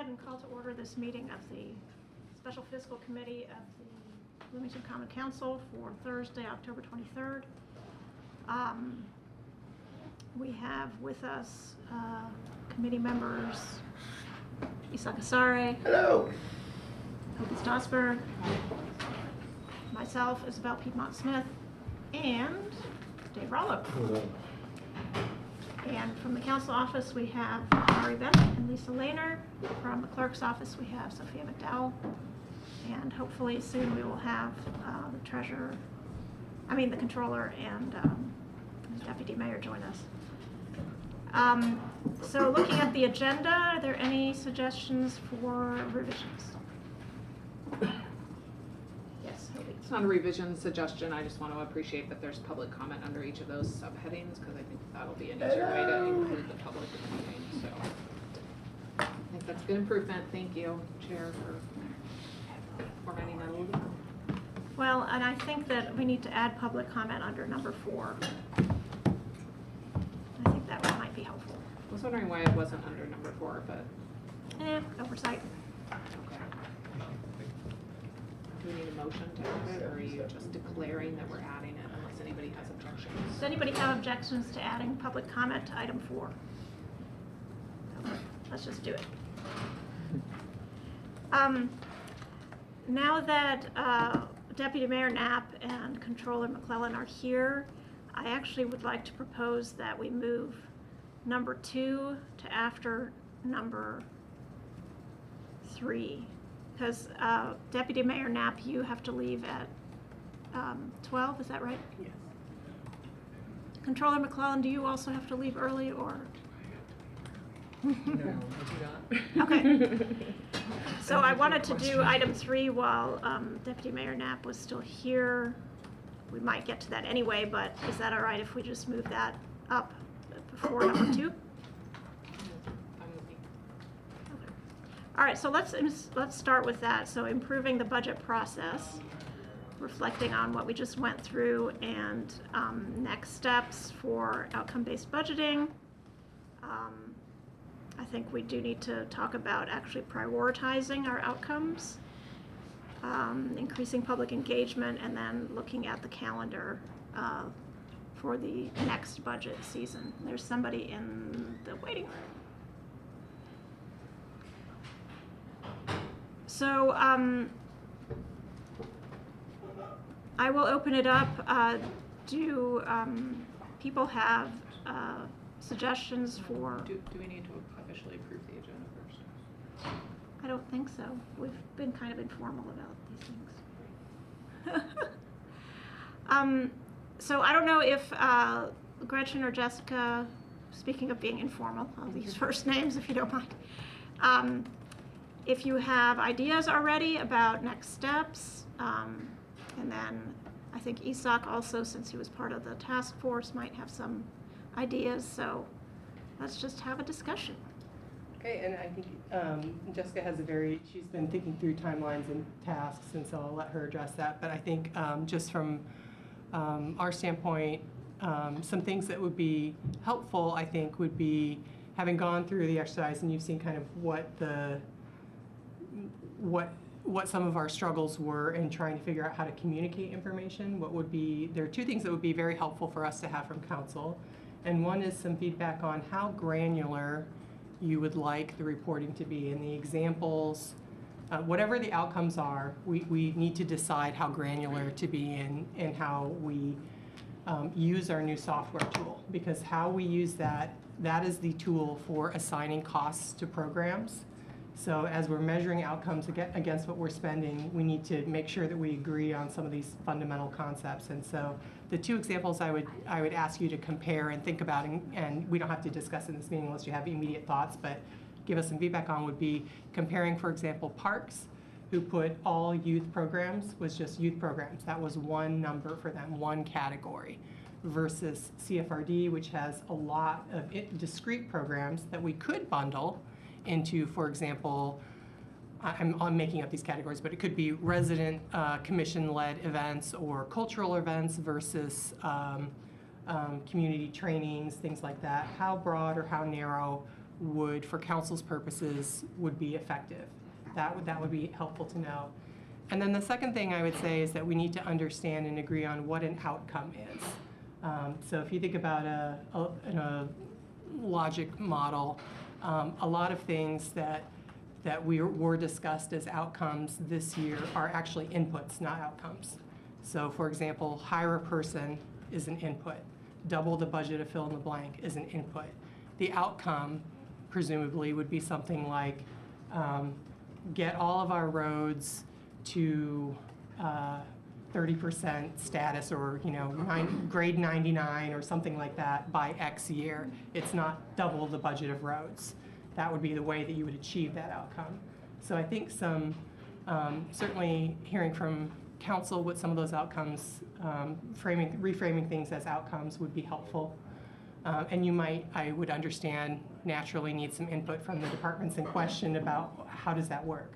ahead and call to order this meeting of the Special Fiscal Committee of the Bloomington Common Council for Thursday, October 23rd. We have with us committee members Isak Asare. Hello. Hope Stosberg. Myself, Isabel Piedmont Smith, and Dave Rollo. Hello. And from the council office, we have Mari Bennett and Lisa Lehner. From the clerk's office, we have Sophia McDowell. And hopefully soon we will have the controller and the deputy mayor join us. So looking at the agenda, are there any suggestions for revisions? Yes, Hobie. It's not a revision suggestion. I just want to appreciate that there's public comment under each of those subheadings because I think that'll be an easier way to include the public in the meeting. So I think that's a good improvement. Thank you, Chair, for formatting that a little bit. Well, and I think that we need to add public comment under number 4. I think that one might be helpful. I was wondering why it wasn't under number 4, but Oversight. okay. Do we need a motion to add it, or are you just declaring that we're adding it unless anybody has objections? Does anybody have objections to adding public comment to item 4? Okay, let's just do it. Now that Deputy Mayor Knapp and Controller McClellan are here, I actually would like to propose that we move number 2 to after number 3. Because Deputy Mayor Knapp, you have to leave at 12, is that right? Yes. Controller McClellan, do you also have to leave early, or? No, I do not. Okay. So I wanted to do item 3 while Deputy Mayor Knapp was still here. We might get to that anyway, but is that all right if we just move that up before number 2? All right, so let's start with that. So improving the budget process, reflecting on what we just went through, and next steps for outcome-based budgeting. I think we do need to talk about actually prioritizing our outcomes, increasing public engagement, and then looking at the calendar for the next budget season. There's somebody in the waiting room. So I will open it up. Do people have suggestions for? Do we need to officially approve the agenda first? I don't think so. We've been kind of informal about these things. So I don't know if Gretchen or Jessica, speaking of being informal, I'll use first names if you don't mind. If you have ideas already about next steps, and then I think Isak also, since he was part of the task force, might have some ideas. So let's just have a discussion. Okay, and I think Jessica has she's been thinking through timelines and tasks, and so I'll let her address that. But I think just from our standpoint, some things that would be helpful, I think, would be having gone through the exercise, and you've seen kind of what some of our struggles were in trying to figure out how to communicate information. There are 2 things that would be very helpful for us to have from council, and one is some feedback on how granular you would like the reporting to be, and the examples, whatever the outcomes are, we need to decide how granular to be in how we use our new software tool, because how we use that is the tool for assigning costs to programs. So as we're measuring outcomes against what we're spending, we need to make sure that we agree on some of these fundamental concepts. And so the 2 examples I would ask you to compare and think about, and we don't have to discuss in this meeting unless you have immediate thoughts, but give us some feedback on, would be comparing, for example, Parks, who put all youth programs was just youth programs. That was one number for them, one category, versus CFRD, which has a lot of discrete programs that we could bundle into, for example, I'm making up these categories, but it could be resident commission-led events or cultural events versus community trainings, things like that. How broad or how narrow would, for council's purposes, would be effective. That would be helpful to know. And then the second thing I would say is that we need to understand and agree on what an outcome is. So if you think about a logic model, a lot of things that were discussed as outcomes this year are actually inputs, not outcomes. So for example, hire a person is an input. Double the budget of fill in the blank is an input. The outcome, presumably, would be something like get all of our roads to 30% status, or grade 99 or something like that by X year. It's not double the budget of roads. That would be the way that you would achieve that outcome. So I think certainly hearing from council what some of those outcomes, reframing things as outcomes would be helpful. And I would understand, naturally need some input from the departments in question about how does that work.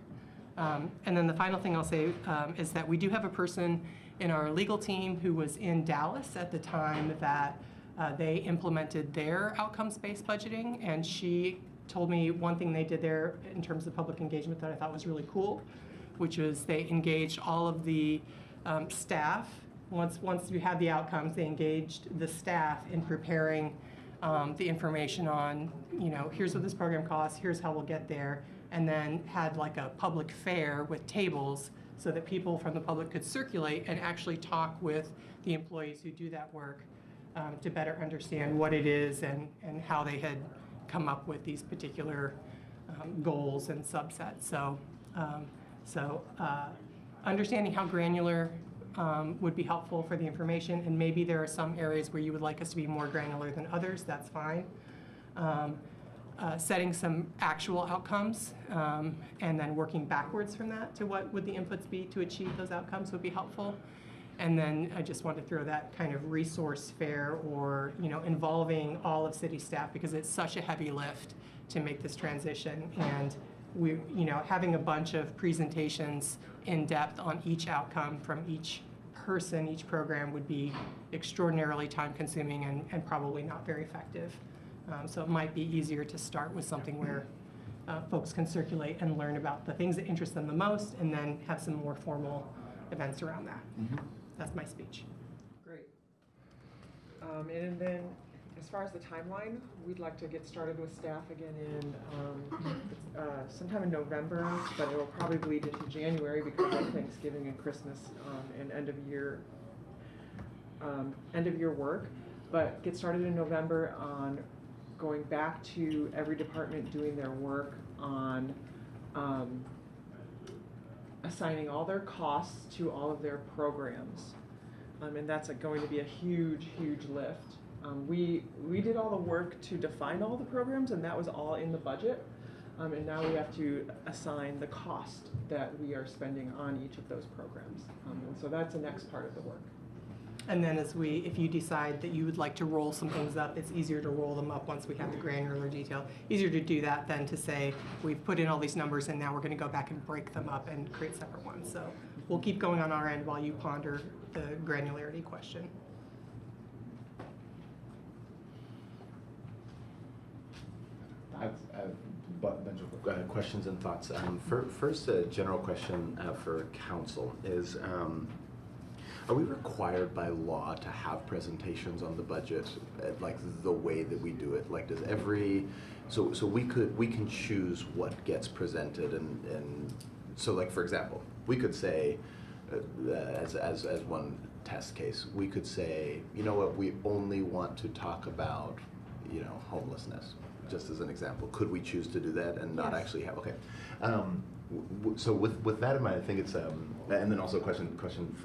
And then the final thing I'll say is that we do have a person in our legal team who was in Dallas at the time that they implemented their outcomes-based budgeting, and she told me one thing they did there in terms of public engagement that I thought was really cool, which was they engaged all of the staff. Once you had the outcomes, they engaged the staff in preparing the information on, here's what this program costs, here's how we'll get there, and then had like a public fair with tables so that people from the public could circulate and actually talk with the employees who do that work to better understand what it is and how they had come up with these particular goals and subsets. So understanding how granular would be helpful for the information, and maybe there are some areas where you would like us to be more granular than others, that's fine. Setting some actual outcomes and then working backwards from that to what would the inputs be to achieve those outcomes would be helpful. And then I just want to throw that kind of resource fair, or involving all of city staff, because it's such a heavy lift to make this transition, and we having a bunch of presentations in depth on each outcome from each person, each program, would be extraordinarily time consuming and probably not very effective. So it might be easier to start with something where folks can circulate and learn about the things that interest them the most, and then have some more formal events around that. Mm-hmm. That's my speech. Great. And then as far as the timeline, we'd like to get started with staff again in sometime in November, but it will probably bleed into January because of Thanksgiving and Christmas and end of year work. But get started in November on going back to every department doing their work on assigning all their costs to all of their programs. And that's going to be a huge, huge lift. We did all the work to define all the programs, and that was all in the budget. And now we have to assign the cost that we are spending on each of those programs. And so that's the next part of the work. And then if you decide that you would like to roll some things up, it's easier to roll them up once we have the granular detail. Easier to do that than to say, we've put in all these numbers and now we're going to go back and break them up and create separate ones. So we'll keep going on our end while you ponder the granularity question. I have a bunch of questions and thoughts. First, a general question for council is, are we required by law to have presentations on the budget, like the way that we do it? Like, does so we can choose what gets presented, and so, like, for example, we could say, as one test case, we could say, you know what, we only want to talk about, homelessness, just as an example. Could we choose to do that and not actually have, okay. So with that in mind, I think it's, and then also a question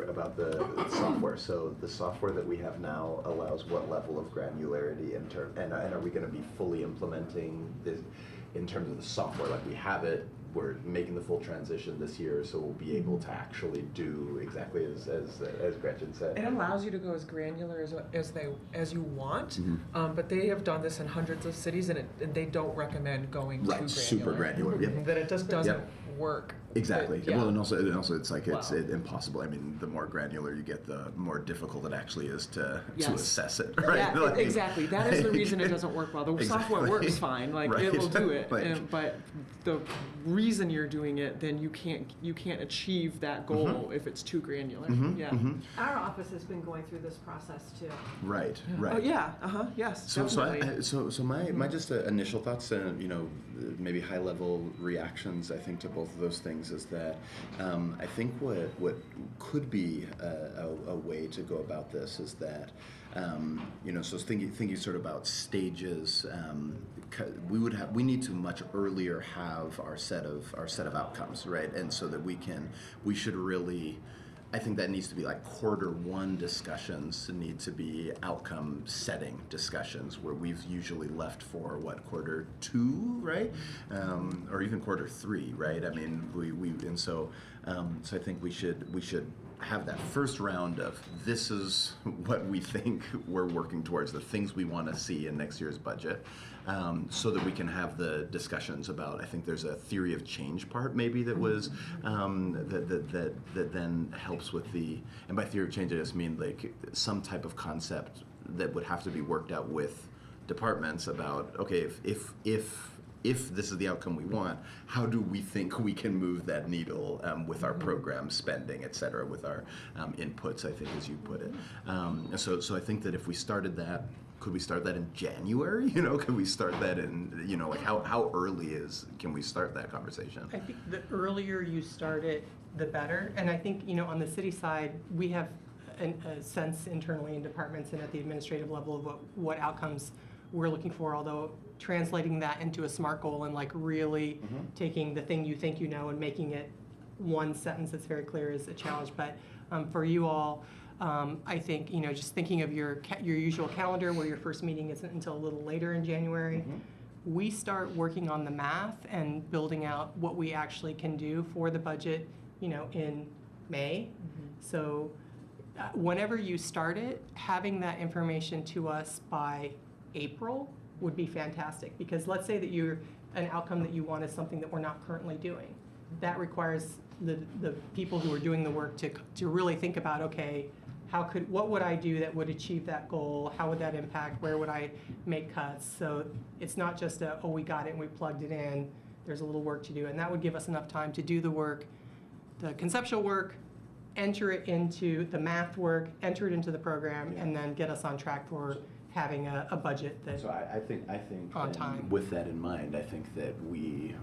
about the software. So the software that we have now allows what level of granularity and are we going to be fully implementing this in terms of the software? Like, we have it, we're making the full transition this year, so we'll be able to actually do exactly as Gretchen said. It allows you to go as granular as you want, but they have done this in hundreds of cities, and they don't recommend going too granular. Super granular. Yep. That it just doesn't work. Exactly. Yeah. Well, and also it's like it's Wow. impossible. I mean, the more granular you get, the more difficult it actually is to Yes. assess it, right? Yeah, Like- exactly. That is the reason it doesn't work well. The software Exactly. works fine, like Right. it will do it, Like- but the reason you're doing it, then you can't achieve that goal if it's too granular. Yeah. Our office has been going through this process too. Right. Right. Oh yeah. Yes. Definitely. So my just initial thoughts and maybe high level reactions I think to both of those things is that I think what could be a way to go about this is that so thinking sort of about stages, we need to much earlier have our set of outcomes, right? And so that we should really, I think that needs to be like Q1 discussions need to be outcome setting discussions where we've usually left for Q2, right? Or even Q3, right? I mean, so I think we should have that first round of this is what we think we're working towards, the things we want to see in next year's budget, so that we can have the discussions about, I think there's a theory of change part maybe that was, that then helps with and by theory of change I just mean like some type of concept that would have to be worked out with departments about, okay, if this is the outcome we want, how do we think we can move that needle with our program spending, et cetera, with our inputs, I think, as you put it. So I think that if we started that, could we start that in January? Could we start that in, like how early can we start that conversation? I think the earlier you start it, the better. And I think, on the city side, we have a sense internally in departments and at the administrative level of what outcomes we're looking for, although translating that into a SMART goal and like really taking the thing you think and making it one sentence that's very clear is a challenge. But for you all, I think, just thinking of your usual calendar where your first meeting isn't until a little later in January, we start working on the math and building out what we actually can do for the budget, in May. So whenever you start it, having that information to us by April would be fantastic, because let's say that an outcome that you want is something that we're not currently doing. That requires the people who are doing the work to really think about, okay, what would I do that would achieve that goal? How would that impact? Where would I make cuts? So it's not just we got it and we plugged it in. There's a little work to do, and that would give us enough time to do the work, the conceptual work, enter it into the math work, enter it into the program, and then get us on track for having a budget that. So I think on time. With that in mind, I think that we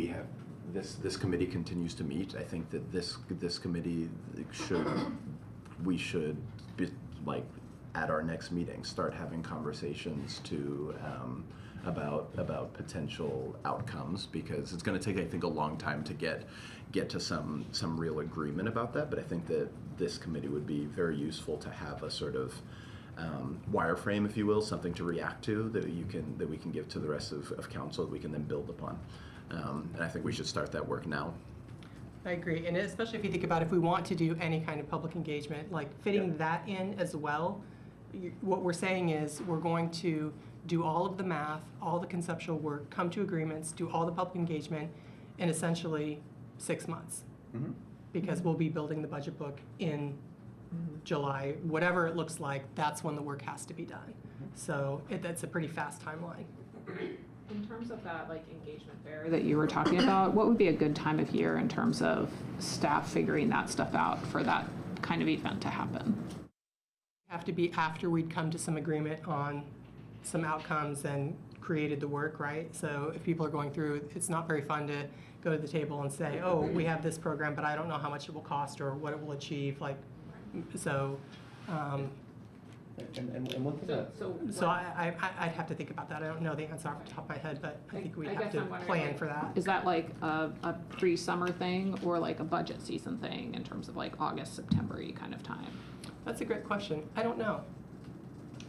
have this committee continues to meet. I think that this committee we should be like at our next meeting start having conversations about potential outcomes, because it's going to take, I think, a long time to get to some real agreement about that. But I think that this committee would be very useful to have a sort of wireframe, if you will, something to react to that we can give to the rest of council that we can then build upon. And I think we should start that work now. I agree, and especially if you think about if we want to do any kind of public engagement, like fitting that in as well. What we're saying is we're going to do all of the math, all the conceptual work, come to agreements, do all the public engagement in essentially 6 months. Because we'll be building the budget book in July, whatever it looks like, that's when the work has to be done. So that's a pretty fast timeline. In terms of that engagement fair that you were talking about, what would be a good time of year in terms of staff figuring that stuff out for that kind of event to happen? Have to be after we'd come to some agreement on some outcomes and created the work, right? So if people are going through, it's not very fun to go to the table and say, oh, we have this program, but I don't know how much it will cost or what it will achieve. And one thing So I'd have to think about that. I don't know the answer off the top of my head, but I think we have guess to I'm wondering, plan for that. Is that a pre-summer thing or a budget season thing in terms of August, September-y kind of time? That's a great question. I don't know.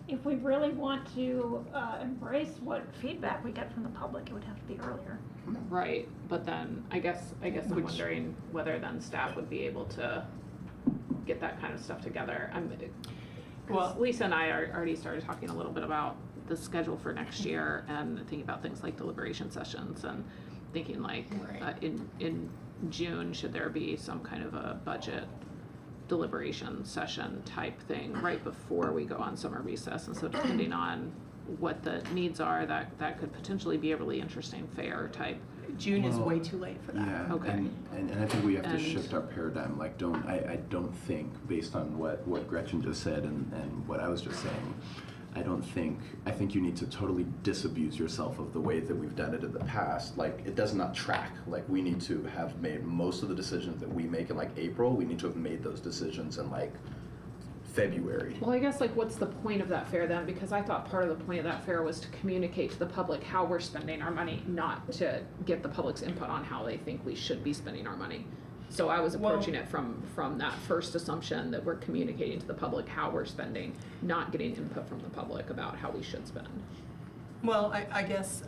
If we really want to embrace what feedback we get from the public, it would have to be earlier. Right, but then I guess I'm wondering whether then staff would be able to get that kind of stuff together. Well, Lisa and I already started talking a little bit about the schedule for next year and thinking about things like deliberation sessions and thinking like, Right. in June, should there be some kind of a budget deliberation session type thing right before we go on summer recess? And so depending on what the needs are, that could potentially be a really interesting fair type. June is Well, way too late for that. Yeah, Okay. and I think we have to And- shift our paradigm. Like, I don't think, based on what Gretchen just said and what I was just saying, I think you need to totally disabuse yourself of the way that we've done it in the past. Like, it does not track. Like, we need to have made most of the decisions that we make in like April. We need to have made those decisions in like February. Well, I guess like what's the point of that fair then? Because I thought part of the point of that fair was to communicate to the public how we're spending our money, not to get the public's input on how they think we should be spending our money. So I was approaching it from that first assumption that we're communicating to the public how we're spending, not getting input from the public about how we should spend. Well, I guess,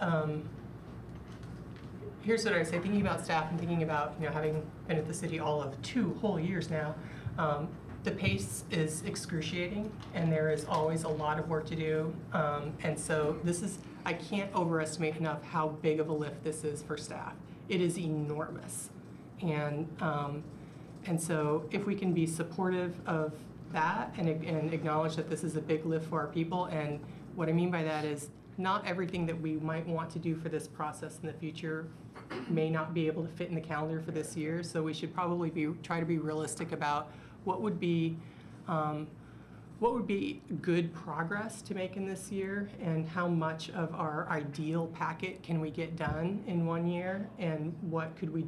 here's what I say, thinking about staff and thinking about, having been at the city all of 2 whole years now, the pace is excruciating and there is always a lot of work to do. And so I can't overestimate enough how big of a lift this is for staff. It is enormous. And so if we can be supportive of that and acknowledge that this is a big lift for our people, and what I mean by that is not everything that we might want to do for this process in the future may not be able to fit in the calendar for this year. So we should probably try to be realistic about what would be good progress to make in this year, and how much of our ideal packet can we get done in 1 year, and what could we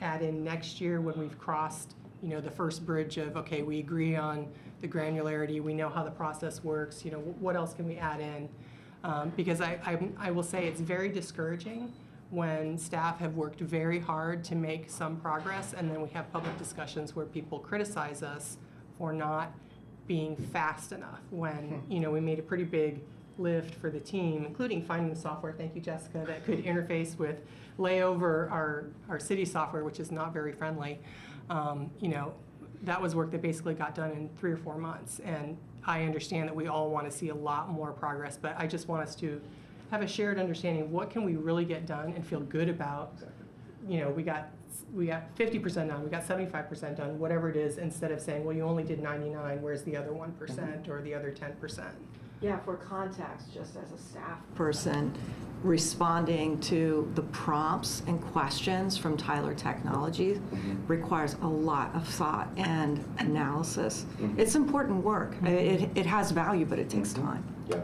add in next year when we've crossed the first bridge of, okay, we agree on the granularity, we know how the process works, what else can we add in? Because I will say it's very discouraging when staff have worked very hard to make some progress, and then we have public discussions where people criticize us for not being fast enough when, we made a pretty big lift for the team, including finding the software, thank you, Jessica, that could interface with layover our city software, which is not very friendly. That was work that basically got done in 3 or 4 months. And I understand that we all want to see a lot more progress, but I just want us to have a shared understanding of what can we really get done and feel good about. Exactly. We got 50% done, we got 75% done, whatever it is, instead of saying, well, you only did 99, where's the other 1% or the other 10%? Yeah, for context, just as a staff person, responding to the prompts and questions from Tyler Technologies requires a lot of thought and analysis. It's important work. It has value, but it takes time. Yeah.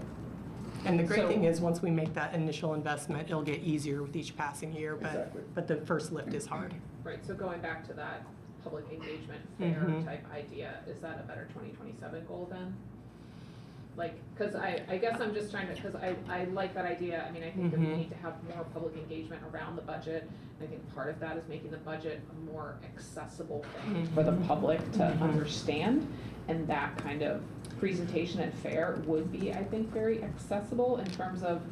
And the great thing is, once we make that initial investment, it'll get easier with each passing year, but the first lift is hard. Right, so going back to that public engagement fair type idea, is that a better 2027 goal then? Like, because I guess I'm just trying to, because I like that idea. I mean, I think that we need to have more public engagement around the budget. I think part of that is making the budget a more accessible thing for the public to understand, and that kind of presentation at fair would be, I think, very accessible in terms of,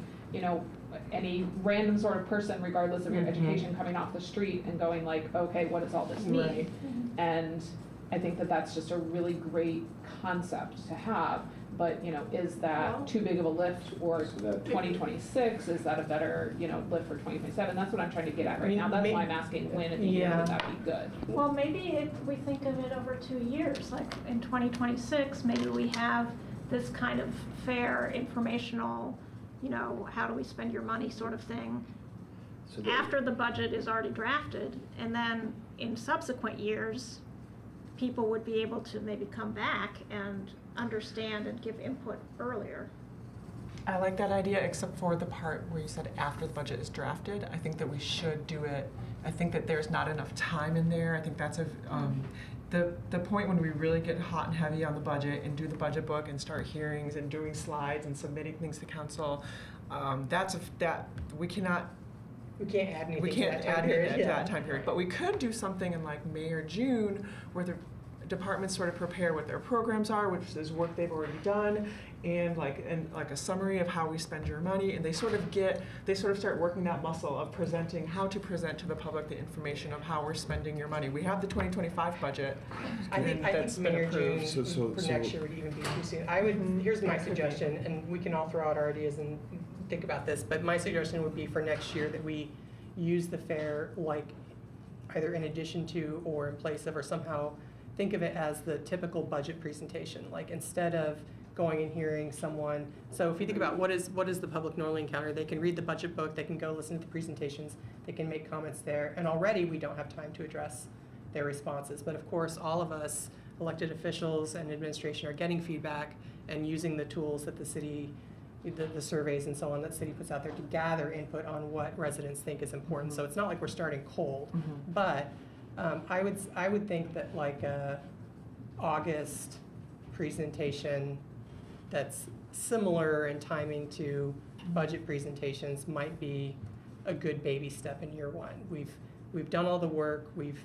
any random sort of person, regardless of your education, coming off the street and going like, okay, what does all this mean? Right. And I think that that's just a really great concept to have. But, is that too big of a lift for 2026? Is that a better, lift for 2027? That's what I'm trying to get at right now. That's why I'm asking when in the year would that be good? Well, maybe if we think of it over 2 years, like in 2026, maybe we have this kind of fair informational, how do we spend your money sort of thing, after the budget is already drafted, and then in subsequent years, people would be able to maybe come back and understand and give input earlier. I like that idea, except for the part where you said after the budget is drafted. I think that we should do it. I think that there's not enough time in there. I think that's the point when we really get hot and heavy on the budget and do the budget book and start hearings and doing slides and submitting things to council. We can't add anything. We can't add anything to that time period. But we could do something in like May or June where the departments sort of prepare what their programs are, which is work they've already done, and like a summary of how we spend your money, and they sort of start working that muscle of presenting how to present to the public the information of how we're spending your money. We have the 2025 budget. I think May or June for next year would even be too soon. Here's my suggestion, and we can all throw out our ideas and think about this, but my suggestion would be for next year that we use the fair like either in addition to or in place of, or somehow think of it as the typical budget presentation. Like instead of going and hearing someone, so if you think about what is the public normally encounter, they can read the budget book, they can go listen to the presentations, they can make comments there, and already we don't have time to address their responses. But of course, all of us elected officials and administration are getting feedback and using the tools that the city, the surveys and so on that city puts out there to gather input on what residents think is important. So it's not like we're starting cold, but I would think that like a August presentation that's similar in timing to budget presentations might be a good baby step in year one. We've done all the work, we've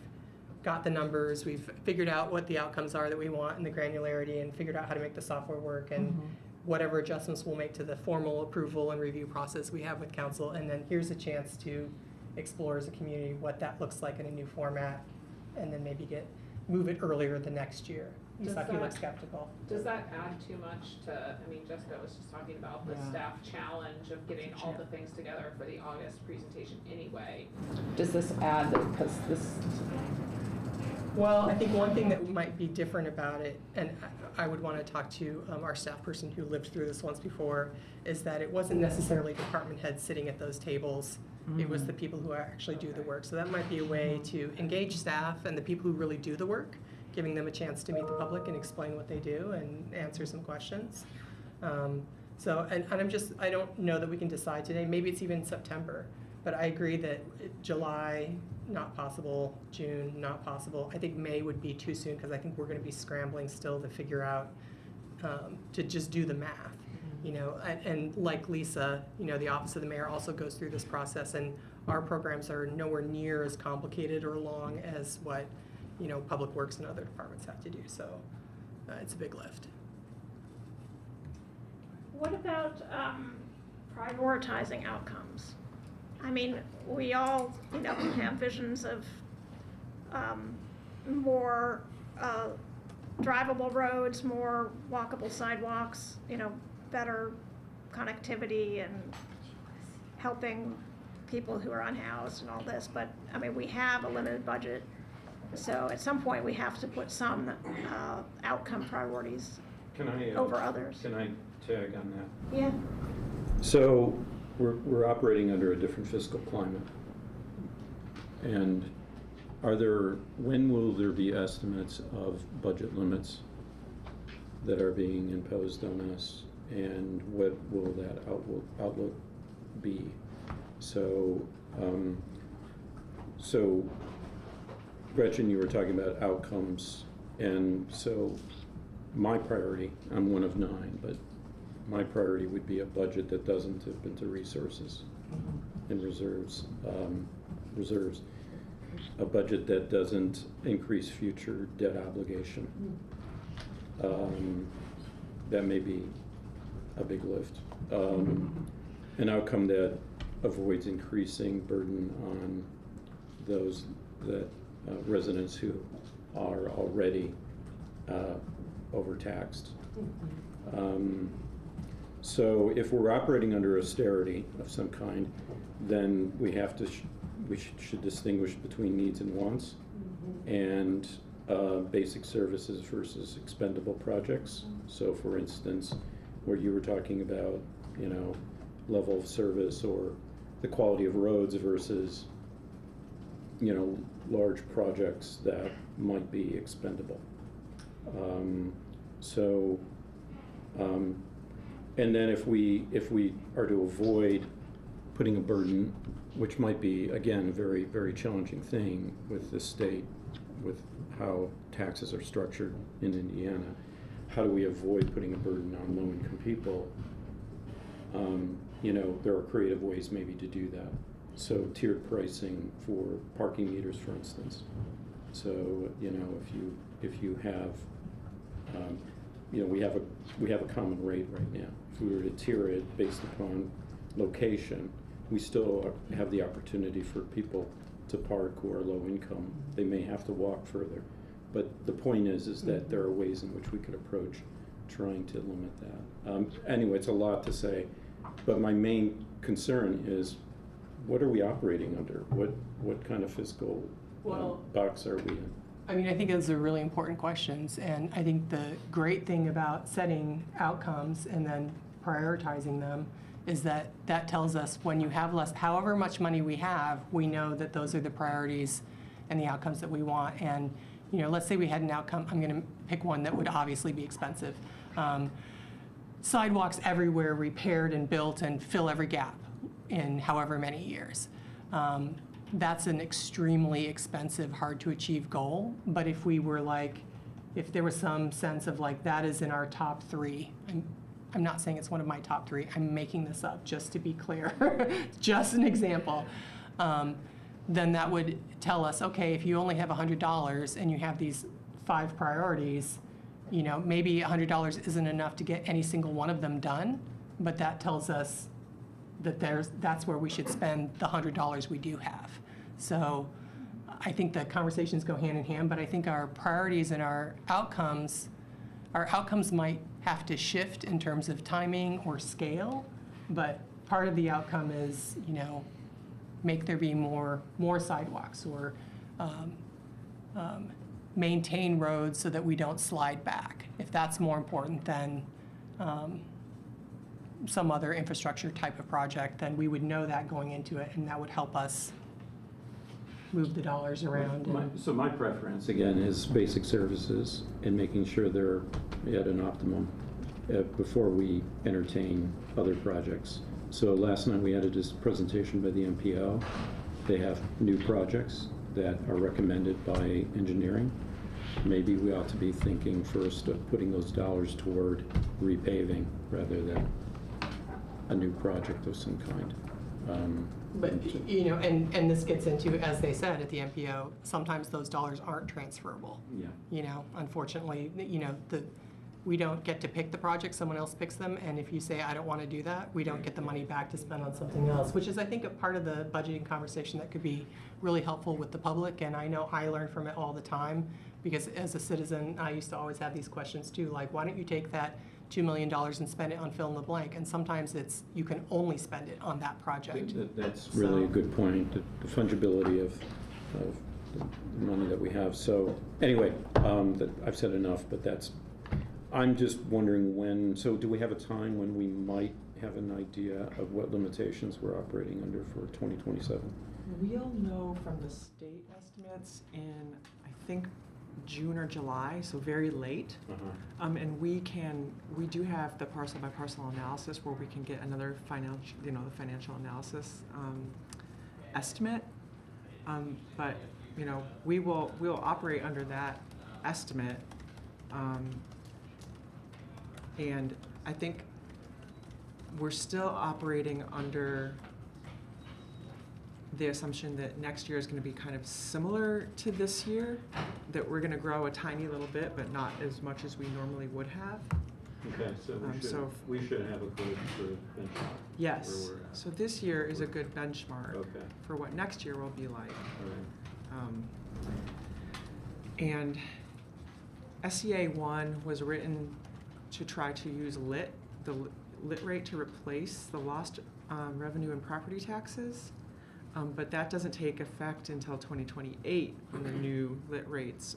got the numbers, we've figured out what the outcomes are that we want and the granularity, and figured out how to make the software work, and whatever adjustments we'll make to the formal approval and review process we have with council. And then here's a chance to explore as a community what that looks like in a new format, and then maybe move it earlier the next year. You look skeptical. Does that add too much to, I mean, Jessica was just talking about the staff challenge of getting all the things together for the August presentation anyway. Does this add, because this? Well, I think one thing that might be different about it, and I would want to talk to our staff person who lived through this once before, is that it wasn't necessarily department heads sitting at those tables. It was the people who actually do the work. So that might be a way to engage staff and the people who really do the work, giving them a chance to meet the public and explain what they do and answer some questions. So, and I don't know that we can decide today. Maybe it's even September, but I agree that July, not possible, June, not possible. I think May would be too soon, because I think we're gonna be scrambling still to figure out, to just do the math. You know, and like Lisa, you know, the Office of the Mayor also goes through this process, and our programs are nowhere near as complicated or long as what, you know, Public Works and other departments have to do. So it's a big lift. What about prioritizing outcomes? I mean, we all, you know, have visions of more drivable roads, more walkable sidewalks, you know, better connectivity and helping people who are unhoused and all this. But, I mean, we have a limited budget. So at some point, we have to put some outcome priorities over others. Can I tag on that? Yeah. So we're operating under a different fiscal climate. And when will there be estimates of budget limits that are being imposed on us? And what will that outlook be? So, Gretchen, you were talking about outcomes, and so my priority, I'm one of 9, but my priority would be a budget that doesn't dip into resources and reserves, a budget that doesn't increase future debt obligation. That may be a big lift. An outcome that avoids increasing burden on those residents who are already overtaxed. So if we're operating under austerity of some kind, then we should distinguish between needs and wants, and basic services versus expendable projects. So for instance, where you were talking about, you know, level of service or the quality of roads versus, you know, large projects that might be expendable. And then if we are to avoid putting a burden, which might be, again, a very, very challenging thing with the state, with how taxes are structured in Indiana, how do we avoid putting a burden on low-income people? You know, there are creative ways maybe to do that. So tiered pricing for parking meters, for instance. So, you know, if you have, you know, we have a common rate right now. If we were to tier it based upon location, we still have the opportunity for people to park who are low income. They may have to walk further. But the point is that there are ways in which we could approach trying to limit that. Anyway, it's a lot to say, but my main concern is what are we operating under? What kind of fiscal Well- box are we in? I mean, I think those are really important questions, and I think the great thing about setting outcomes and then prioritizing them is that that tells us when you have less, however much money we have, we know that those are the priorities and the outcomes that we want. And, you know, let's say we had an outcome, I'm gonna pick one that would obviously be expensive. Sidewalks everywhere repaired and built and fill every gap in however many years. That's an extremely expensive, hard to achieve goal. But if we were like, if there was some sense of like, that is in our top three, I'm not saying it's one of my top three, I'm making this up just to be clear, just an example. Then that would tell us, okay, if you only have $100 and you have these 5 priorities, you know, maybe $100 isn't enough to get any single one of them done, but that tells us that that's where we should spend the $100 we do have. So I think the conversations go hand in hand, but I think our priorities and our outcomes might have to shift in terms of timing or scale, but part of the outcome is, you know, make there be more sidewalks or maintain roads so that we don't slide back. If that's more important than some other infrastructure type of project, then we would know that going into it, and that would help us move the dollars around. So my preference, again, is basic services and making sure they're at an optimum before we entertain other projects. So last night we had a presentation by the MPO. They have new projects that are recommended by engineering. Maybe we ought to be thinking first of putting those dollars toward repaving rather than a new project of some kind. But, you know, and this gets into, as they said at the MPO, sometimes those dollars aren't transferable. Yeah. You know, unfortunately, you know, we don't get to pick the project, someone else picks them, and if you say, I don't want to do that, we don't get the money back to spend on something else, which is, I think, a part of the budgeting conversation that could be really helpful with the public, and I know I learn from it all the time, because as a citizen, I used to always have these questions too, like, why don't you take that $2 million and spend it on fill in the blank? And sometimes it's, you can only spend it on that project. That's really a good point, the fungibility of the money that we have. So anyway, I've said enough, but I'm just wondering so do we have a time when we might have an idea of what limitations we're operating under for 2027? We'll know from the state estimates in, I think, June or July, so very late. And we do have the parcel by parcel analysis where we can get another the financial analysis estimate. But you know, we'll operate under that estimate. And I think we're still operating under the assumption that next year is going to be kind of similar to this year, that we're going to grow a tiny little bit, but not as much as we normally would have. Okay, so we should have a good sort of benchmark. Yes. Where we're at. So this year is a good benchmark for what next year will be like. All right. And SEA 1 was written to try to use the lit rate to replace the lost revenue and property taxes. But that doesn't take effect until 2028 when the new lit rates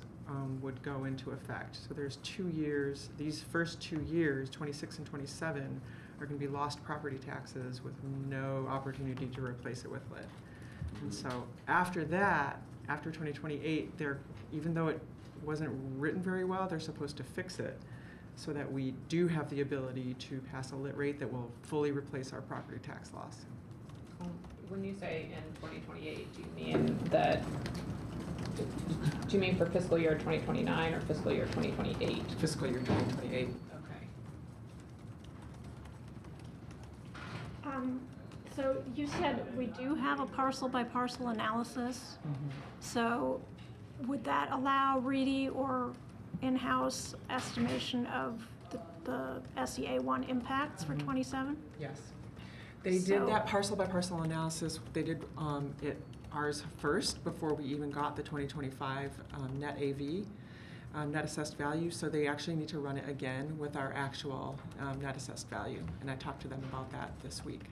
would go into effect. So there's 2 years, these first 2 years, 26 and 27, are going to be lost property taxes with no opportunity to replace it with lit. And so after that, after 2028, even though it wasn't written very well, they're supposed to fix it so that we do have the ability to pass a lit rate that will fully replace our property tax loss. When you say in 2028, do you mean for fiscal year 2029 or fiscal year 2028? Fiscal year 2028. Okay. So you said we do have a parcel by parcel analysis. So would that allow READY or in-house estimation of the SEA 1 impacts for 27? Yes. They did that parcel by parcel analysis. They did ours first before we even got the 2025 net AV, net assessed value. So they actually need to run it again with our actual net assessed value. And I talked to them about that this week.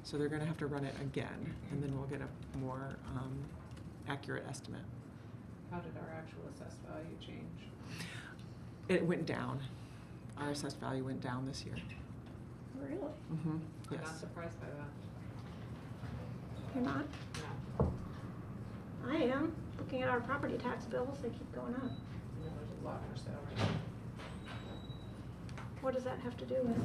So they're gonna have to run it again, and then we'll get a more accurate estimate. How did our actual assessed value change? It went down. Our assessed value went down this year. Really? Mm-hmm, I'm not yes. surprised by that. You're not? No. I am. Looking at our property tax bills, they keep going up. No, there's a lot more salary. What does that have to do with?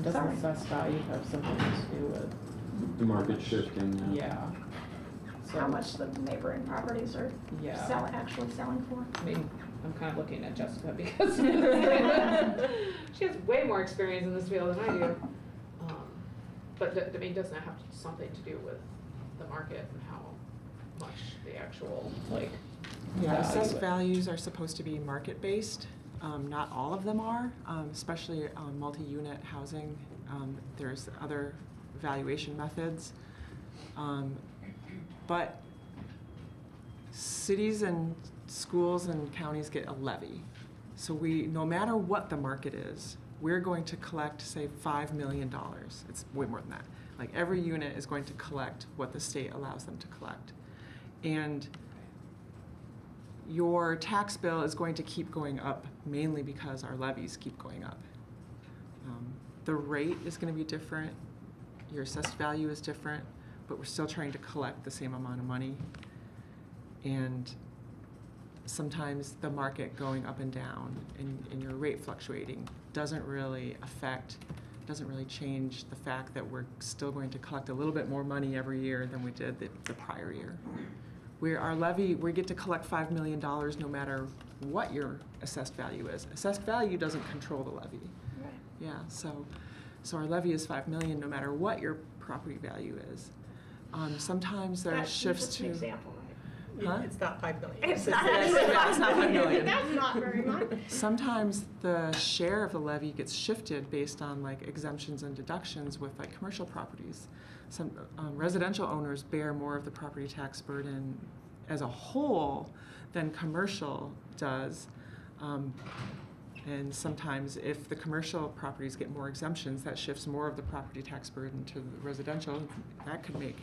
Doesn't Sorry. assessed value have something to do with? The market shifting. Yeah. So, How much the neighboring properties are Yeah. actually selling for? I mean, I'm kind of looking at Jessica because she has way more experience in this field than I do. But I mean, doesn't it have something to do with the market and how much the actual, like, Yeah, assessed value it? values are supposed to be market-based. Not all of them are, especially multi-unit housing. There's other valuation methods. But cities and schools and counties get a levy. So no matter what the market is, we're going to collect, say, $5 million. It's way more than that. Like every unit is going to collect what the state allows them to collect. And your tax bill is going to keep going up mainly because our levies keep going up. The rate is going to be different. Your assessed value is different, but we're still trying to collect the same amount of money. And sometimes the market going up and down and your rate fluctuating doesn't really change the fact that we're still going to collect a little bit more money every year than we did the prior year. Our levy, we get to collect $5 million no matter what your assessed value is. Assessed value doesn't control the levy. Right. Yeah, so our levy is $5 million no matter what your property value is. Sometimes there are That's shifts just to. an example, right? Huh? It's not 5 million. It's not Yeah, it's not $5 million. That's not very much. Sometimes the share of the levy gets shifted based on like exemptions and deductions with like commercial properties. Some residential owners bear more of the property tax burden as a whole than commercial does. And sometimes if the commercial properties get more exemptions, that shifts more of the property tax burden to the residential. That could make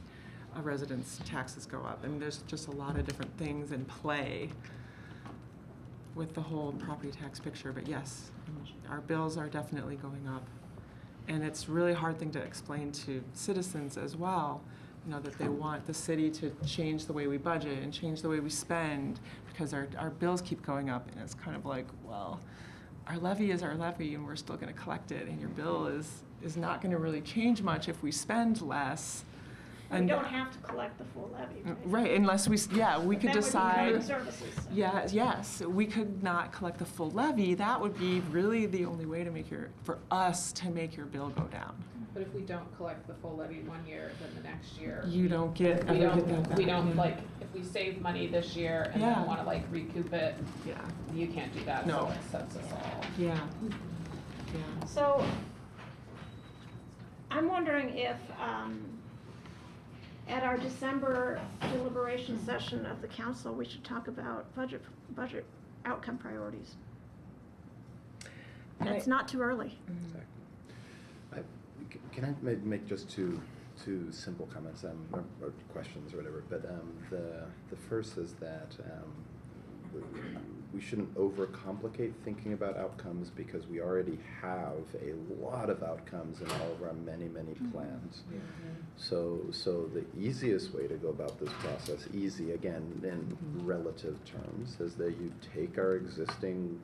a resident's taxes go up. And there's just a lot of different things in play with the whole property tax picture. But yes, our bills are definitely going up. And it's a really hard thing to explain to citizens as well, you know, that they want the city to change the way we budget and change the way we spend because our bills keep going up. And it's kind of like, well, our levy is our levy and we're still going to collect it. And your bill is not going to really change much if we spend less. We don't have to collect the full levy, right? Right, unless we could That would be decide. common services. So. Yes, we could not collect the full levy. That would be really the only way to for us to make your bill go down. But if we don't collect the full levy one year, then the next year. You don't get We ever get that back. don't, like, if we save money this year and Yeah. then wanna like recoup it, Yeah, you can't do that, No. so it sets us all. yeah. So, I'm wondering if, at our December deliberation session of the council, we should talk about budget outcome priorities. And it's not too early. Can I make just two simple comments or questions or whatever? But the first is that we shouldn't overcomplicate thinking about outcomes because we already have a lot of outcomes in all of our many plans. So the easiest way to go about this process, easy again in relative terms, is that you take our existing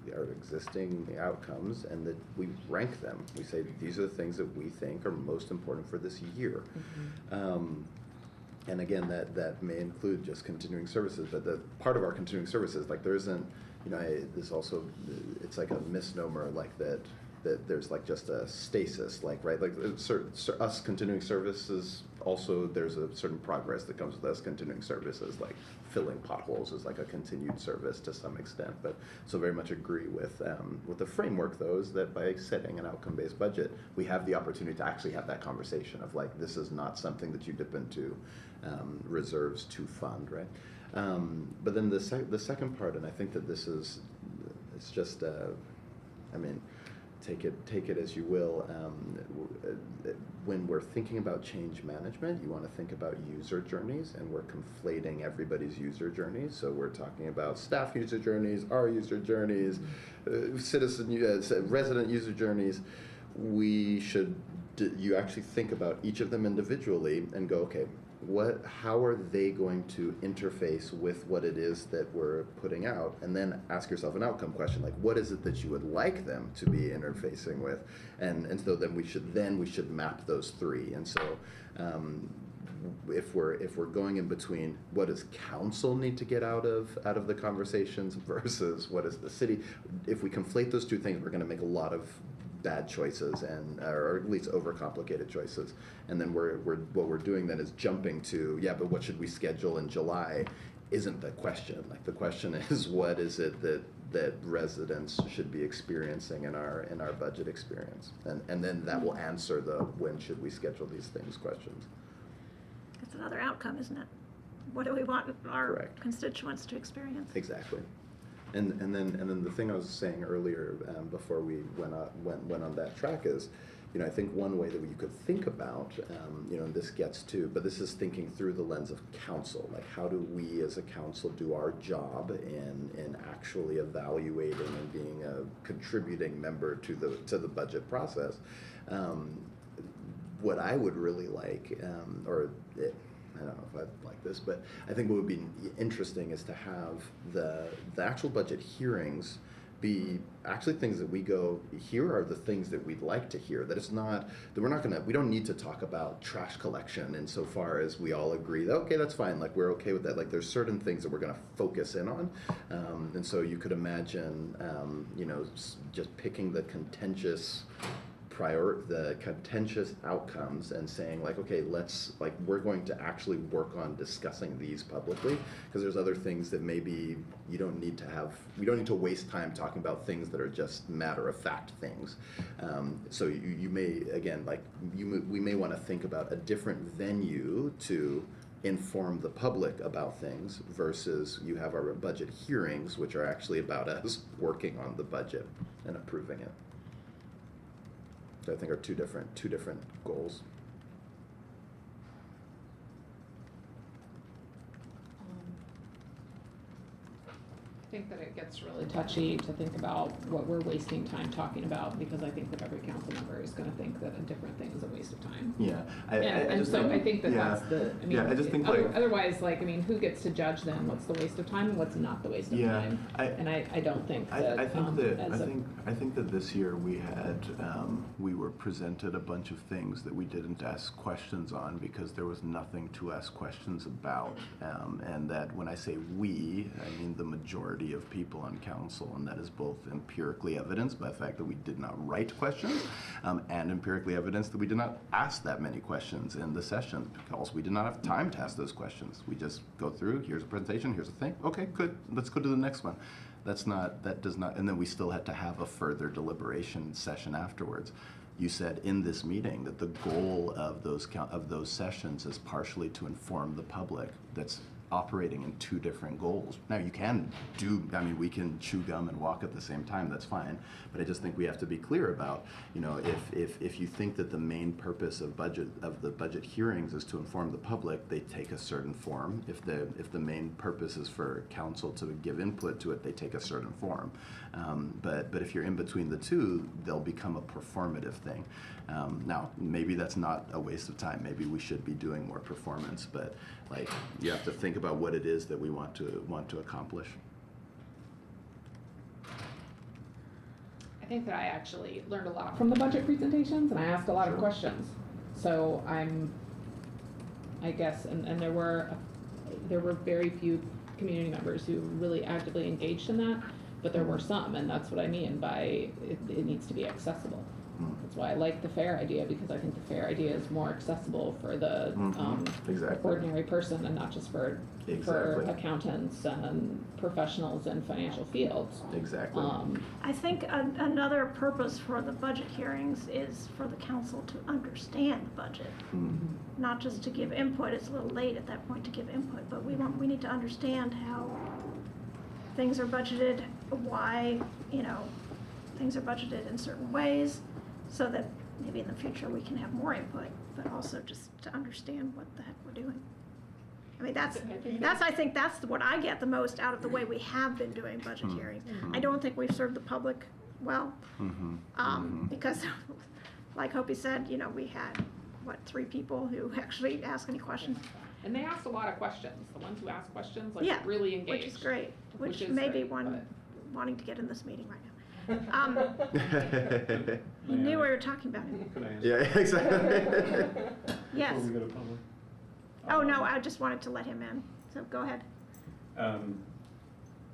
outcomes and that we rank them. We say these are the things that we think are most important for this year. And again, that may include just continuing services, but the part of our continuing services, like there isn't, you know, this also, it's like a misnomer, like that there's like just a stasis, like, right, like us continuing services, also there's a certain progress that comes with us continuing services, like filling potholes is like a continued service to some extent, but so very much agree with the framework though, is that by setting an outcome-based budget, we have the opportunity to actually have that conversation of like, this is not something that you dip into reserves to fund, right? But then the second part, and I think that this is, it's just, I mean, take it as you will. When we're thinking about change management, you want to think about user journeys, and we're conflating everybody's user journeys. So we're talking about staff user journeys, our user journeys, resident user journeys. You actually think about each of them individually and go, okay, how are they going to interface with what it is that we're putting out, and then ask yourself an outcome question, like what is it that you would like them to be interfacing with, and so then we should map those three. And so if we're going in between what does council need to get out of the conversations versus what is the city, if we conflate those two things, we're going to make a lot of bad choices, or at least overcomplicated choices. And then what we're doing then is jumping to, but what should we schedule in July isn't the question. Like the question is, what is it that residents should be experiencing in our budget experience, and then that will answer the when should we schedule these things questions. That's another outcome, isn't it? What do we want our Correct. constituents to experience? Exactly. And then the thing I was saying earlier before we went on that track is, I think one way that you could think about, and this gets to, but this is thinking through the lens of council, like how do we as a council do our job in actually evaluating and being a contributing member to the budget process. What I would really like, I don't know if I'd like this, but I think what would be interesting is to have the actual budget hearings be actually things that we go, here are the things that we'd like to hear. That it's not, that we don't need to talk about trash collection insofar as we all agree that, okay, that's fine, like we're okay with that. Like there's certain things that we're gonna focus in on. And so you could imagine, just picking the contentious outcomes and saying like, okay, we're going to actually work on discussing these publicly, because there's other things that maybe we don't need to waste time talking about things that are just matter of fact things. So you may, again, we may want to think about a different venue to inform the public about things versus you have our budget hearings, which are actually about us working on the budget and approving it. I think are two different goals. I think that it gets really touchy to think about what we're wasting time talking about, because I think that every council member is gonna think that a different thing is a waste of time. Yeah, I think that that's the, I just think otherwise, who gets to judge then what's the waste of time and what's not the waste of time? I don't think that. I think that this year we were presented a bunch of things that we didn't ask questions on because there was nothing to ask questions about, and that when I say we, I mean the majority of people on council, and that is both empirically evidenced by the fact that we did not write questions, and empirically evidenced that we did not ask that many questions in the session because we did not have time to ask those questions. We just go through, here's a presentation, here's a thing, okay, good, let's go to the next one. That does not, and then we still had to have a further deliberation session afterwards. You said in this meeting that the goal of those sessions is partially to inform the public. That's operating in two different goals. Now we can chew gum and walk at the same time, that's fine, but I just think we have to be clear about, if you think that the main purpose of the budget hearings is to inform the public, they take a certain form. If the main purpose is for council to give input to it, they take a certain form. But if you're in between the two, they'll become a performative thing. Now, maybe that's not a waste of time. Maybe we should be doing more performance, but you have to think about what it is that we want to accomplish. I think that I actually learned a lot from the budget presentations, and I asked a lot of questions. So I guess, and there were very few community members who really actively engaged in that, but there were some, and that's what I mean by it needs to be accessible. That's why I like the FAIR idea, because I think the FAIR idea is more accessible for the ordinary person, and not just for accountants and professionals in financial fields. Exactly. I think another purpose for the budget hearings is for the council to understand the budget, not just to give input. It's a little late at that point to give input, but we need to understand how things are budgeted, why, things are budgeted in certain ways, so that maybe in the future we can have more input, but also just to understand what the heck we're doing. I mean, I think that's what I get the most out of the way we have been doing budget hearings. I don't think we've served the public well, because like Hopi said, you know, we had, what, 3 people who actually asked any questions? And they asked a lot of questions. The ones who asked questions, like, Yeah, really engaged. which is great, which is may be great, one but- wanting to get in this meeting right now. You knew we were talking about it. Could I ask? Yeah, exactly. Yes. Before we go to public? Oh, no, I just wanted to let him in, so go ahead.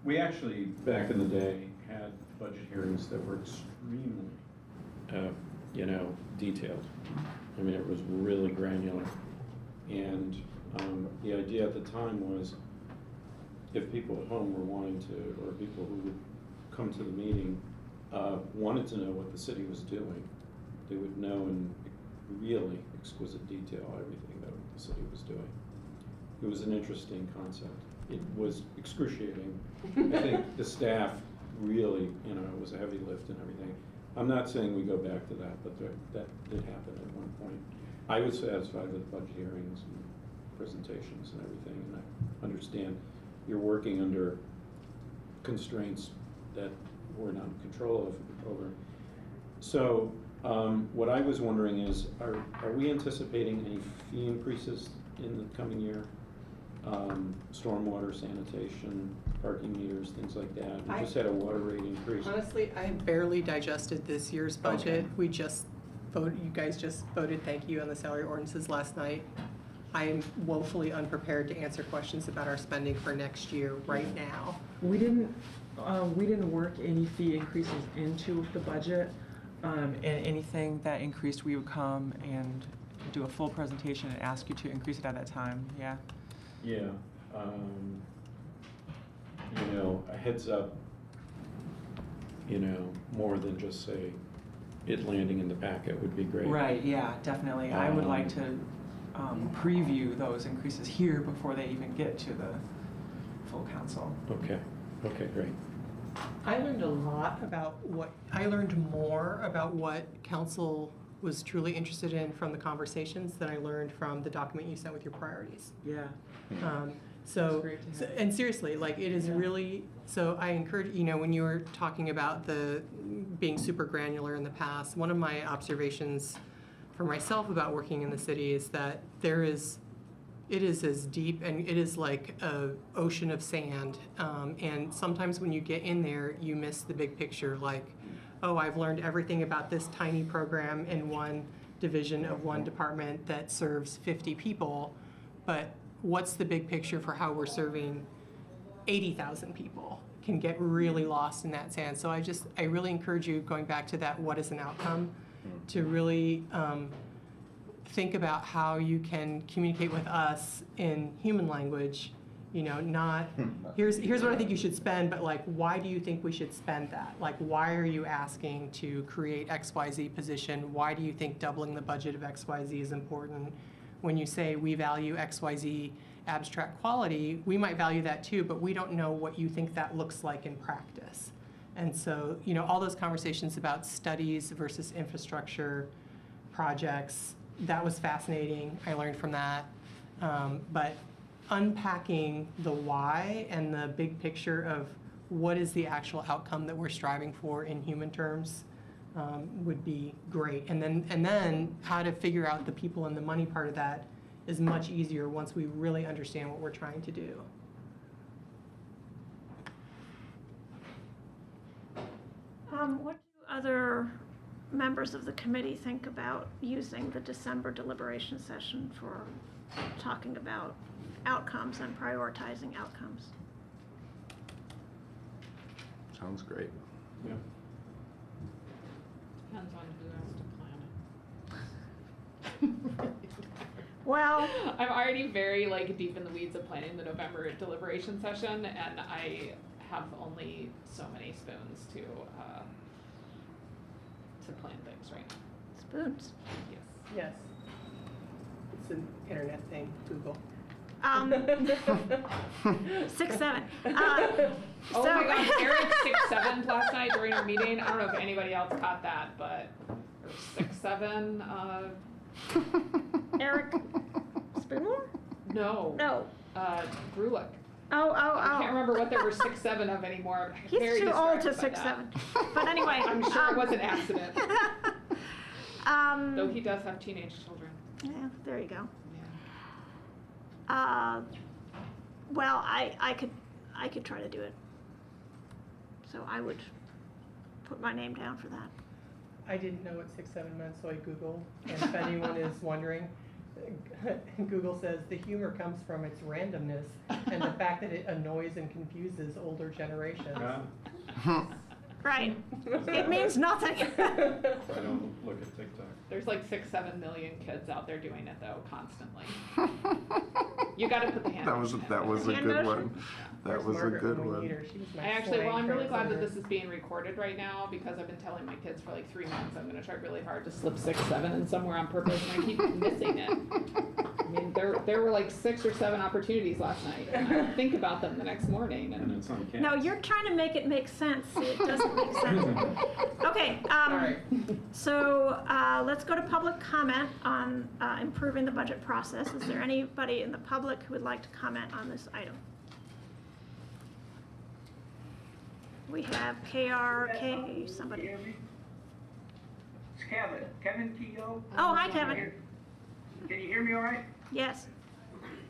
We actually, back in the day, had budget hearings that were extremely, detailed. I mean, it was really granular. And the idea at the time was, if people at home were wanting to, or people who would come to the meeting, wanted to know what the city was doing, they would know in really exquisite detail everything that the city was doing. It was an interesting concept. It was excruciating. I think the staff really, it was a heavy lift and everything. I'm not saying we go back to that, but that did happen at one point. I was satisfied with budget hearings and presentations and everything, and I understand you're working under constraints that we're not in control of over. So what I was wondering is, are we anticipating any fee increases in the coming year? Stormwater, sanitation, parking meters, things like that. We just had a water rate increase. Honestly, I barely digested this year's budget. Okay. We just voted, you guys just voted thank you on the salary ordinances last night. I am woefully unprepared to answer questions about our spending for next year right now. We didn't work any fee increases into the budget, and anything that increased, we would come and do a full presentation and ask you to increase it at that time, yeah. Yeah, a heads up, more than just say it landing in the packet would be great. Right, yeah, definitely. I would like to preview those increases here before they even get to the full council. Okay, great. I learned more about what council was truly interested in from the conversations than I learned from the document you sent with your priorities. Yeah. So, great to have. and seriously, like, it is really, so I encourage, when you were talking about the being super granular in the past, one of my observations for myself about working in the city is that it is as deep and it is like an ocean of sand. And sometimes when you get in there, you miss the big picture, like, oh, I've learned everything about this tiny program in one division of one department that serves 50 people, but what's the big picture for how we're serving 80,000 people? Can get really lost in that sand. So I really encourage you, going back to that what is an outcome, to really think about how you can communicate with us in human language, not, here's what I think you should spend, but like, why do you think we should spend that? Like, why are you asking to create XYZ position? Why do you think doubling the budget of XYZ is important? When you say we value XYZ abstract quality, we might value that too, but we don't know what you think that looks like in practice. And so, all those conversations about studies versus infrastructure projects, that was fascinating. I learned from that. But unpacking the why and the big picture of what is the actual outcome that we're striving for in human terms would be great. And then how to figure out the people and the money part of that is much easier once we really understand what we're trying to do. What do other members of the committee think about using the December deliberation session for talking about outcomes and prioritizing outcomes? Sounds great. Yeah. Depends on who has to plan it. Well, I'm already very deep in the weeds of planning the November deliberation session, and I have only so many spoons to plan things right now. spoons. Yes. Yes. It's an internet thing, Google. 6, 7. Oh my God, Eric 6'7" last night during our meeting. I don't know if anybody else caught that, but or 6'7". Eric Spoonmore? No. No. Grulick. Oh. I can't remember what there were 6'7" of anymore. He's Very too old to distracted by 6'7". But anyway. I'm sure it was an accident. Though he does have teenage children. Yeah, there you go. Yeah. Well, I could try to do it. So I would put my name down for that. I didn't know what 6'7" meant, so I Googled. And if anyone is wondering, Google says the humor comes from its randomness and the fact that it annoys and confuses older generations. Right. It means nothing. I don't look at TikTok. There's like 6-7 million kids out there doing it though, constantly. You got to put the hand. That was a Hand good motion? one. That Where's was a Margaret good when we one. need her? She was my I actually, well, I'm slang really glad that translator. this is being recorded right now because I've been telling my kids for like 3 months I'm gonna try really hard to slip 6-7 in somewhere on purpose and I keep missing it. I mean, there were like 6 or 7 opportunities last night and I think about them the next morning And and it's on campus. No, you're trying to make it make sense. It doesn't make sense. Okay, Sorry. so let's go to public comment on improving the budget process. Is there anybody in the public who would like to comment on this item? We have KRK, somebody. It's Kevin Keogh. Oh, hi, Kevin. Can you hear me all right? Yes.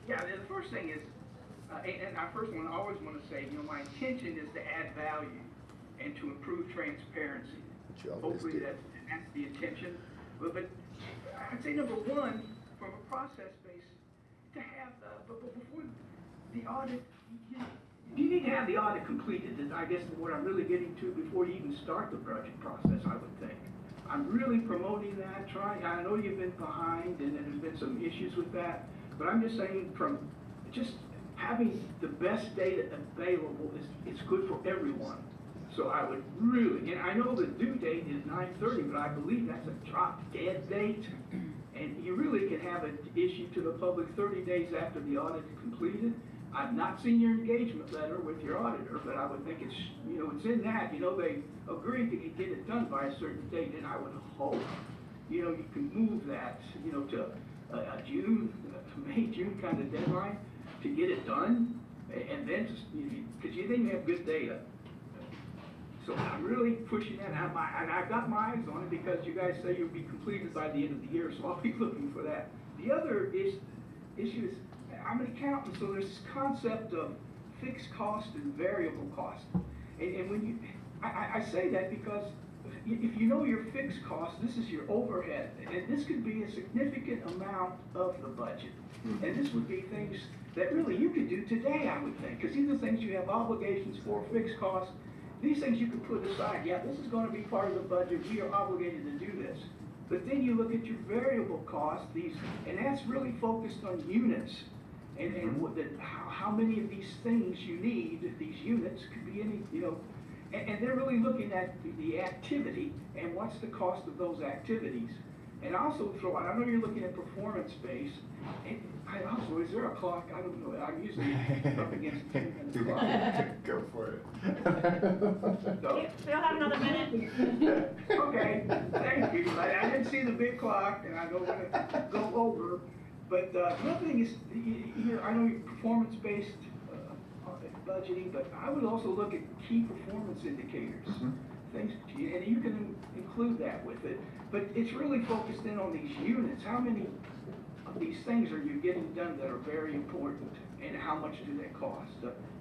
Yeah, the first thing is, and I first want to always want to say, my intention is to add value and to improve transparency. Which you always Hopefully do. that's the intention. But I'd say number one, from a process base, to have, but before the audit, you need to have the audit completed, is I guess what I'm really getting to before you even start the budget process, I would think. I'm really promoting that, I know you've been behind and there's been some issues with that, but I'm just saying from just having the best data available is good for everyone. So I would really, and I know the due date is 9/30, but I believe that's a drop dead date. And you really can have it issued to the public 30 days after the audit is completed. I've not seen your engagement letter with your auditor, but I would think it's, it's in that, they agreed to get it done by a certain date, and I would hope, you can move that, to a June, May, June kind of deadline to get it done, and then just, because you think you have good data. So I'm really pushing that, and I've got my eyes on it because you guys say you'll be completed by the end of the year, so I'll be looking for that. The other issue is, I'm an accountant, so there's this concept of fixed cost and variable cost. And when I say that because if you know your fixed cost, this is your overhead, and this could be a significant amount of the budget. And this would be things that really you could do today, I would think, because these are things you have obligations for, fixed costs. These things you can put aside. Yeah, this is going to be part of the budget. We are obligated to do this. But then you look at your variable costs, and that's really focused on units. And how many of these things you need, these units, could be any, and they're really looking at the activity and what's the cost of those activities. And also throw out, I know you're looking at performance-based, and I also, is there a clock? I don't know, I'm usually up against 10 minutes clock. Go for it. So, We'll have another minute. okay, thank you. I didn't see the big clock, and I don't want to go over. But the other thing is, I know you're performance-based budgeting, but I would also look at key performance indicators. Things, and you can include that with it. But it's really focused in on these units. How many of these things are you getting done that are very important, and how much do they cost?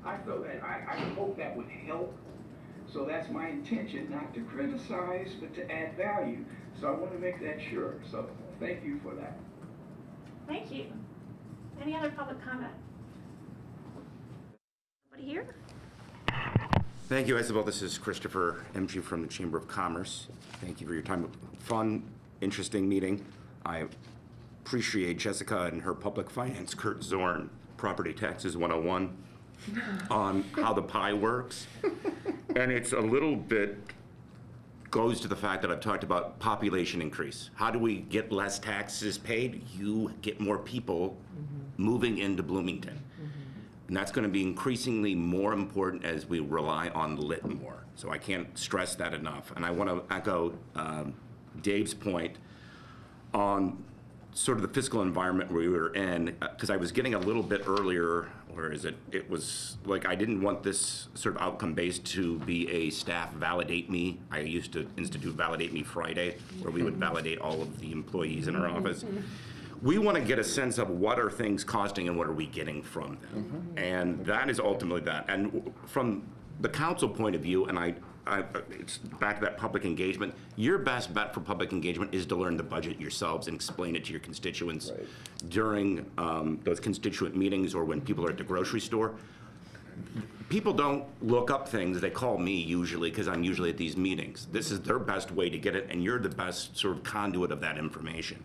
I thought that I hope that would help. So that's my intention, not to criticize, but to add value. So I want to make that sure. So thank you for that. Thank you. Any other public comment? Anybody here? Thank you, Isabel. This is Christopher MG from the Chamber of Commerce. Thank you for your time. Fun, interesting meeting. I appreciate Jessica and her public finance, Kurt Zorn, Property Taxes 101, on how the pie works. And it's a little bit goes to the fact that I've talked about population increase. How do we get less taxes paid? You get more people moving into Bloomington. And that's going to be increasingly more important as we rely on lit more. So I can't stress that enough. And I want to echo Dave's point on sort of the fiscal environment we were in, because I was getting a little bit earlier, or is it, it was like I didn't want this sort of outcome-based to be a staff validate me. I used to institute Validate Me Friday, where we would validate all of the employees in our office. We want to get a sense of what are things costing and what are we getting from them. And that is ultimately that. And from the council point of view, and it's back to that public engagement, your best bet for public engagement is to learn the budget yourselves and explain it to your constituents during those constituent meetings or when people are at the grocery store. People don't look up things, they call me usually, because I'm usually at these meetings. This is their best way to get it, and you're the best sort of conduit of that information.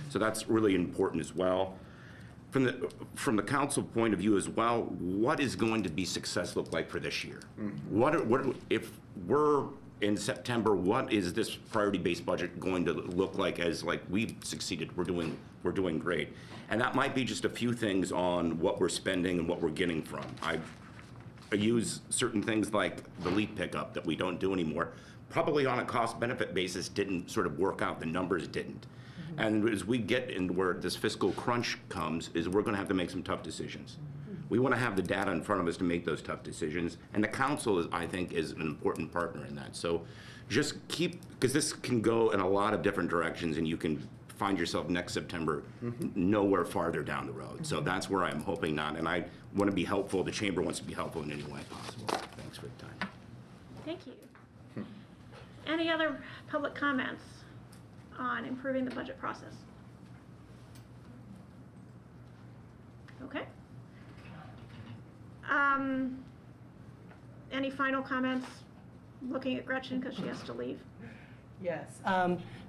So that's really important as well. From the council point of view as well, what is going to be success look like for this year? If we're in September, what is this priority-based budget going to look like as like we've succeeded, we're doing great? And that might be just a few things on what we're spending and what we're getting from. I use certain things like the leaf pickup that we don't do anymore, probably on a cost-benefit basis didn't sort of work out, the numbers didn't. And as we get into where this fiscal crunch comes, is we're gonna have to make some tough decisions. We wanna have the data in front of us to make those tough decisions, and the council, is, I think, is an important partner in that. So just keep, because this can go in a lot of different directions, and you can find yourself next September nowhere farther down the road. So that's where I'm hoping not, and I wanna be helpful, the chamber wants to be helpful in any way possible. Thanks for the time. Thank you. Any other public comments on improving the budget process? Okay. Any final comments? Looking at Gretchen because she has to leave. Yes.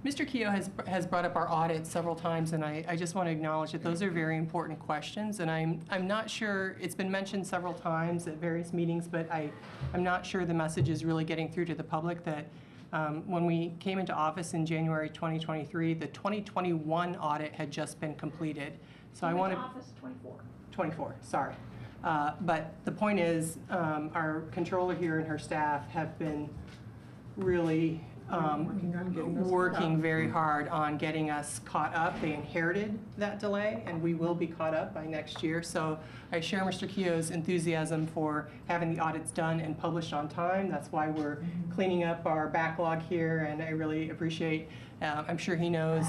Mr. Keogh has brought up our audit several times, and I just want to acknowledge that those are very important questions. And I'm not sure, it's been mentioned several times at various meetings, but I'm not sure the message is really getting through to the public that when we came into office in January 2023, the 2021 audit had just been completed. So I want to... Office 24. 24, sorry. But the point is, our controller here and her staff have been really working very hard on getting us caught up. They inherited that delay, and we will be caught up by next year. So I share Mr. Keogh's enthusiasm for having the audits done and published on time. That's why we're cleaning up our backlog here, and I really appreciate, I'm sure he knows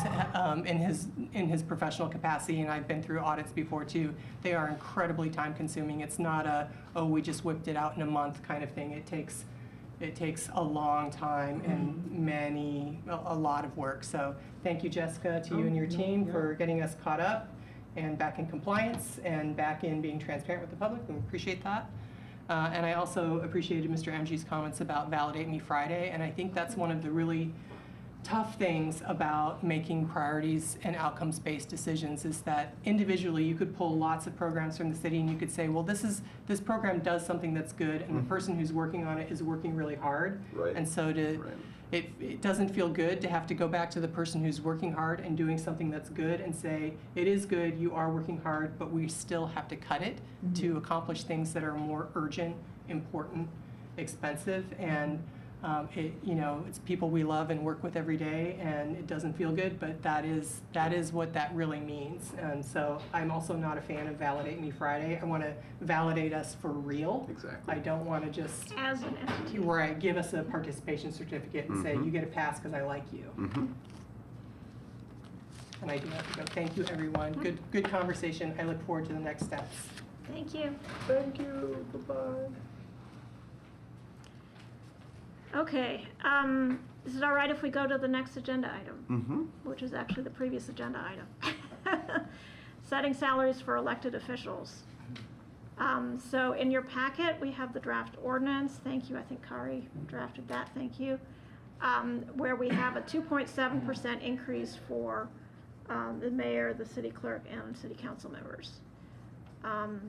in his professional capacity, and I've been through audits before too, they are incredibly time consuming. It's not a, oh, we just whipped it out in a month kind of thing. It takes a long time and a lot of work. So thank you, Jessica, to you and your team for getting us caught up and back in compliance and back in being transparent with the public. We appreciate that. And I also appreciated Mr. MG's comments about Validate Me Friday. And I think that's one of the really tough things about making priorities and outcomes-based decisions is that individually you could pull lots of programs from the city and you could say, well, this program does something that's good, and the person who's working on it is working really hard. Right. And so it doesn't feel good to have to go back to the person who's working hard and doing something that's good and say, it is good, you are working hard, but we still have to cut it to accomplish things that are more urgent, important, expensive, and it's people we love and work with every day, and it doesn't feel good, but that is what that really means. And so I'm also not a fan of Validate Me Friday. I want to validate us for real. Exactly. I don't want to just, As an entity. where I give us a participation certificate and say, you get a pass because I like you. And I do have to go. Thank you, everyone. Good conversation. I look forward to the next steps. Thank you. Thank you, bye-bye. Okay, is it all right if we go to the next agenda item? Which is actually the previous agenda item. Setting salaries for elected officials. So in your packet, we have the draft ordinance. Thank you. I think Kari drafted that. Thank you. Where we have a 2.7% increase for the mayor, the city clerk, and city council members. Is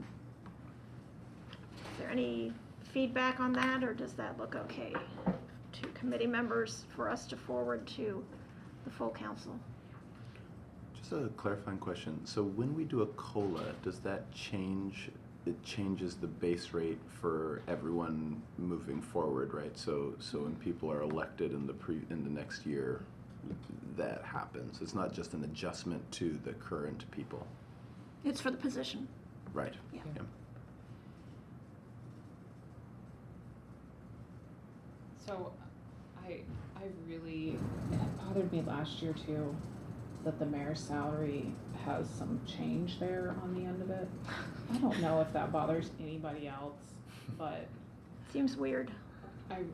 there any feedback on that, or does that look okay to committee members for us to forward to the full council? Just a clarifying question. So when we do a COLA, does that change, it changes the base rate for everyone moving forward, right? So when people are elected in the next year, that happens. It's not just an adjustment to the current people. It's for the position. Right. Yeah. So, I really, it bothered me last year too, that the mayor's salary has some change there on the end of it. I don't know if that bothers anybody else, but Seems weird. I mean,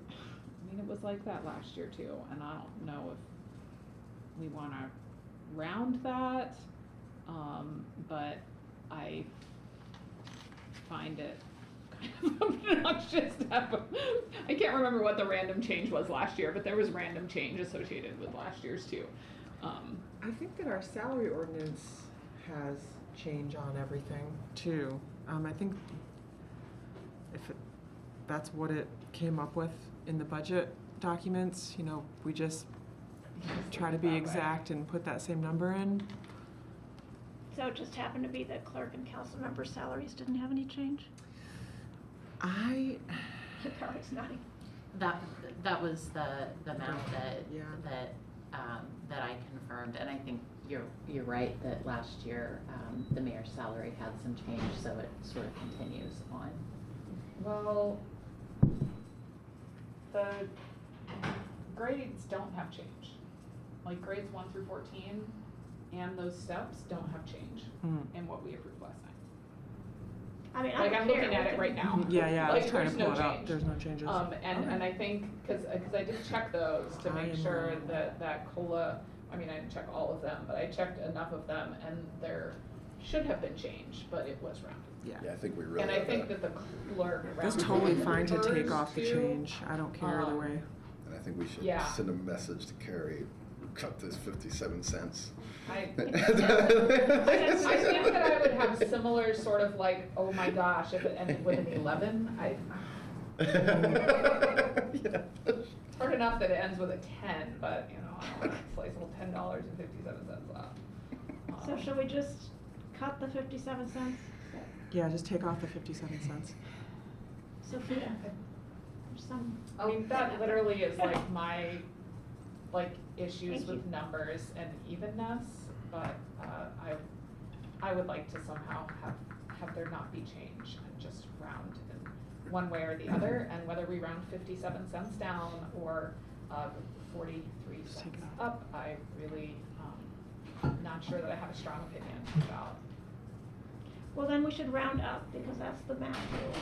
it was like that last year too, and I don't know if we wanna round that, but I find it kind of obnoxious to have I can't remember what the random change was last year, but there was random change associated with last year's too. I think that our salary ordinance has change on everything too. I think that's what it came up with in the budget documents, you know, we just try to be exact and put that same number in. So it just happened to be that clerk and council member salaries didn't have any change? Carly's nodding. That was the amount that Yeah. that I confirmed, and I think you're right that last year the mayor's salary had some change, so it sort of continues on. Well, the grades don't have change. Like grades 1 through 14 and those steps don't have change in what we approved last night. I mean, Like I'm looking at it right now. Yeah, I was Like, trying to there's pull no it up, change. there's no changes. And I think, cause I did check those to make sure Timeline. that COLA, I mean, I didn't check all of them, but I checked enough of them and there should have been change, but it was rounded. Yeah, I think we really And I have think that. that the clerk It's rounded totally the fine to take numbers off the too. change, I don't care either way. And I think we should Yeah. send a message to Carrie, cut this 57 cents. I think that I would have similar sort of like, oh my gosh, if it ended with an 11, it's hard enough that it ends with a 10, but you know, I don't want to slice a little $10.57 off. So shall we just cut the 57 cents? Yeah, just take off the 57 cents. Sophia, there's some. I mean, that literally is like my, issues Thank with you. numbers and evenness, but, I would like to somehow have there not be change and just round in one way or the other, and whether we round 57 cents down or, 43 Just cents take it up, I really, not sure that I have a strong opinion about. Well, then we should round up, because that's the math rule.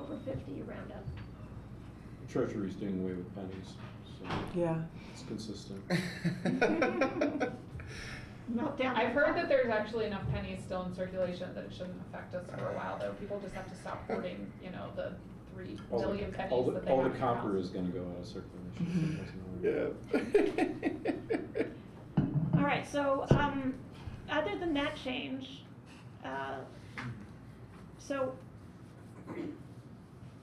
Over 50, you round up. The Treasury's doing away with pennies, so Yeah. it's consistent. Meltdown. I've heard that there's actually enough pennies still in circulation that it shouldn't affect us for a while, though. People just have to stop hoarding, the 3 million pennies All that they all have the in their copper house. is gonna go out of circulation. so it doesn't matter. All right, so, other than that change, so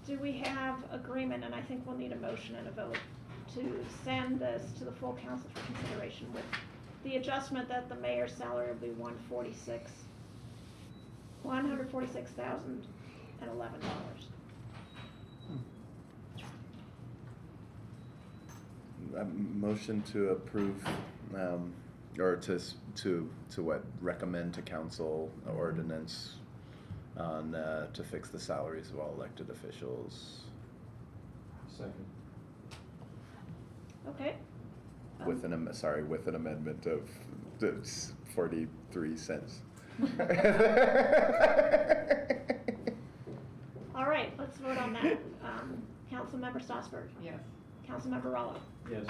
do we have agreement, and I think we'll need a motion and a vote, to send this to the full council for consideration with the adjustment that the mayor's salary will be $146,011. Motion to approve, or to what, recommend to council ordinance on, to fix the salaries of all elected officials Second. Okay. with with an amendment of 43 cents. All right, let's vote on that. Councilmember Strasburg. Yes. Councilmember Rollo. Yes.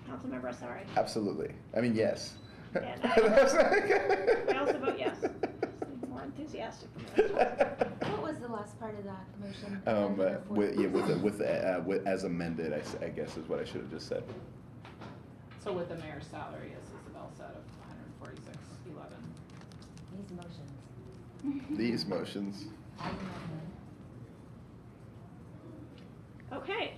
Councilmember Asari. Absolutely. I mean, yes. And I also vote yes. Just more enthusiastic from the rest. What was the last part of that motion? With as amended, I guess is what I should have just said. So with the mayor's salary, as Isabel said, of 146,11. These motions. These motions. I remember. Okay,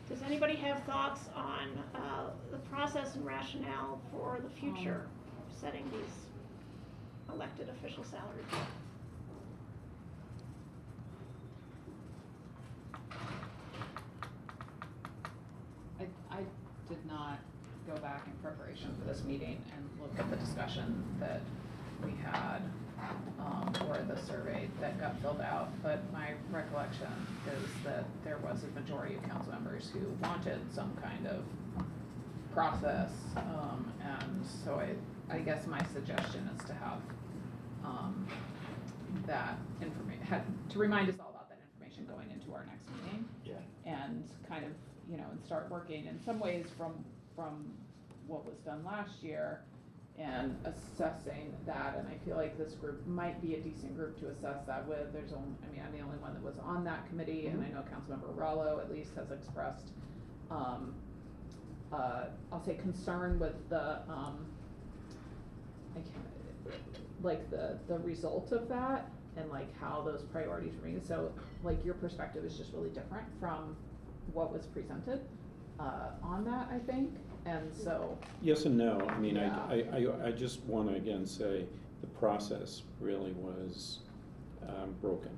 does anybody have thoughts on the process and rationale for the future, setting these elected official salaries? I did not go back in preparation for this meeting and look at the discussion that we had, or the survey that got filled out, but my recollection is that there was a majority of council members who wanted some kind of process, and so I guess my suggestion is to have, that information, to remind us all about that information going into our next meeting. Yeah. And kind of, and start working in some ways from what was done last year and assessing that. And I feel like this group might be a decent group to assess that with. I'm the only one that was on that committee, and I know Councilmember Rallo at least has expressed, I'll say concern with the, the result of that and like how those priorities were made. So like your perspective is just really different from what was presented on that, I think. And so Yes and no. I mean, yeah. I just want to again say the process really was broken.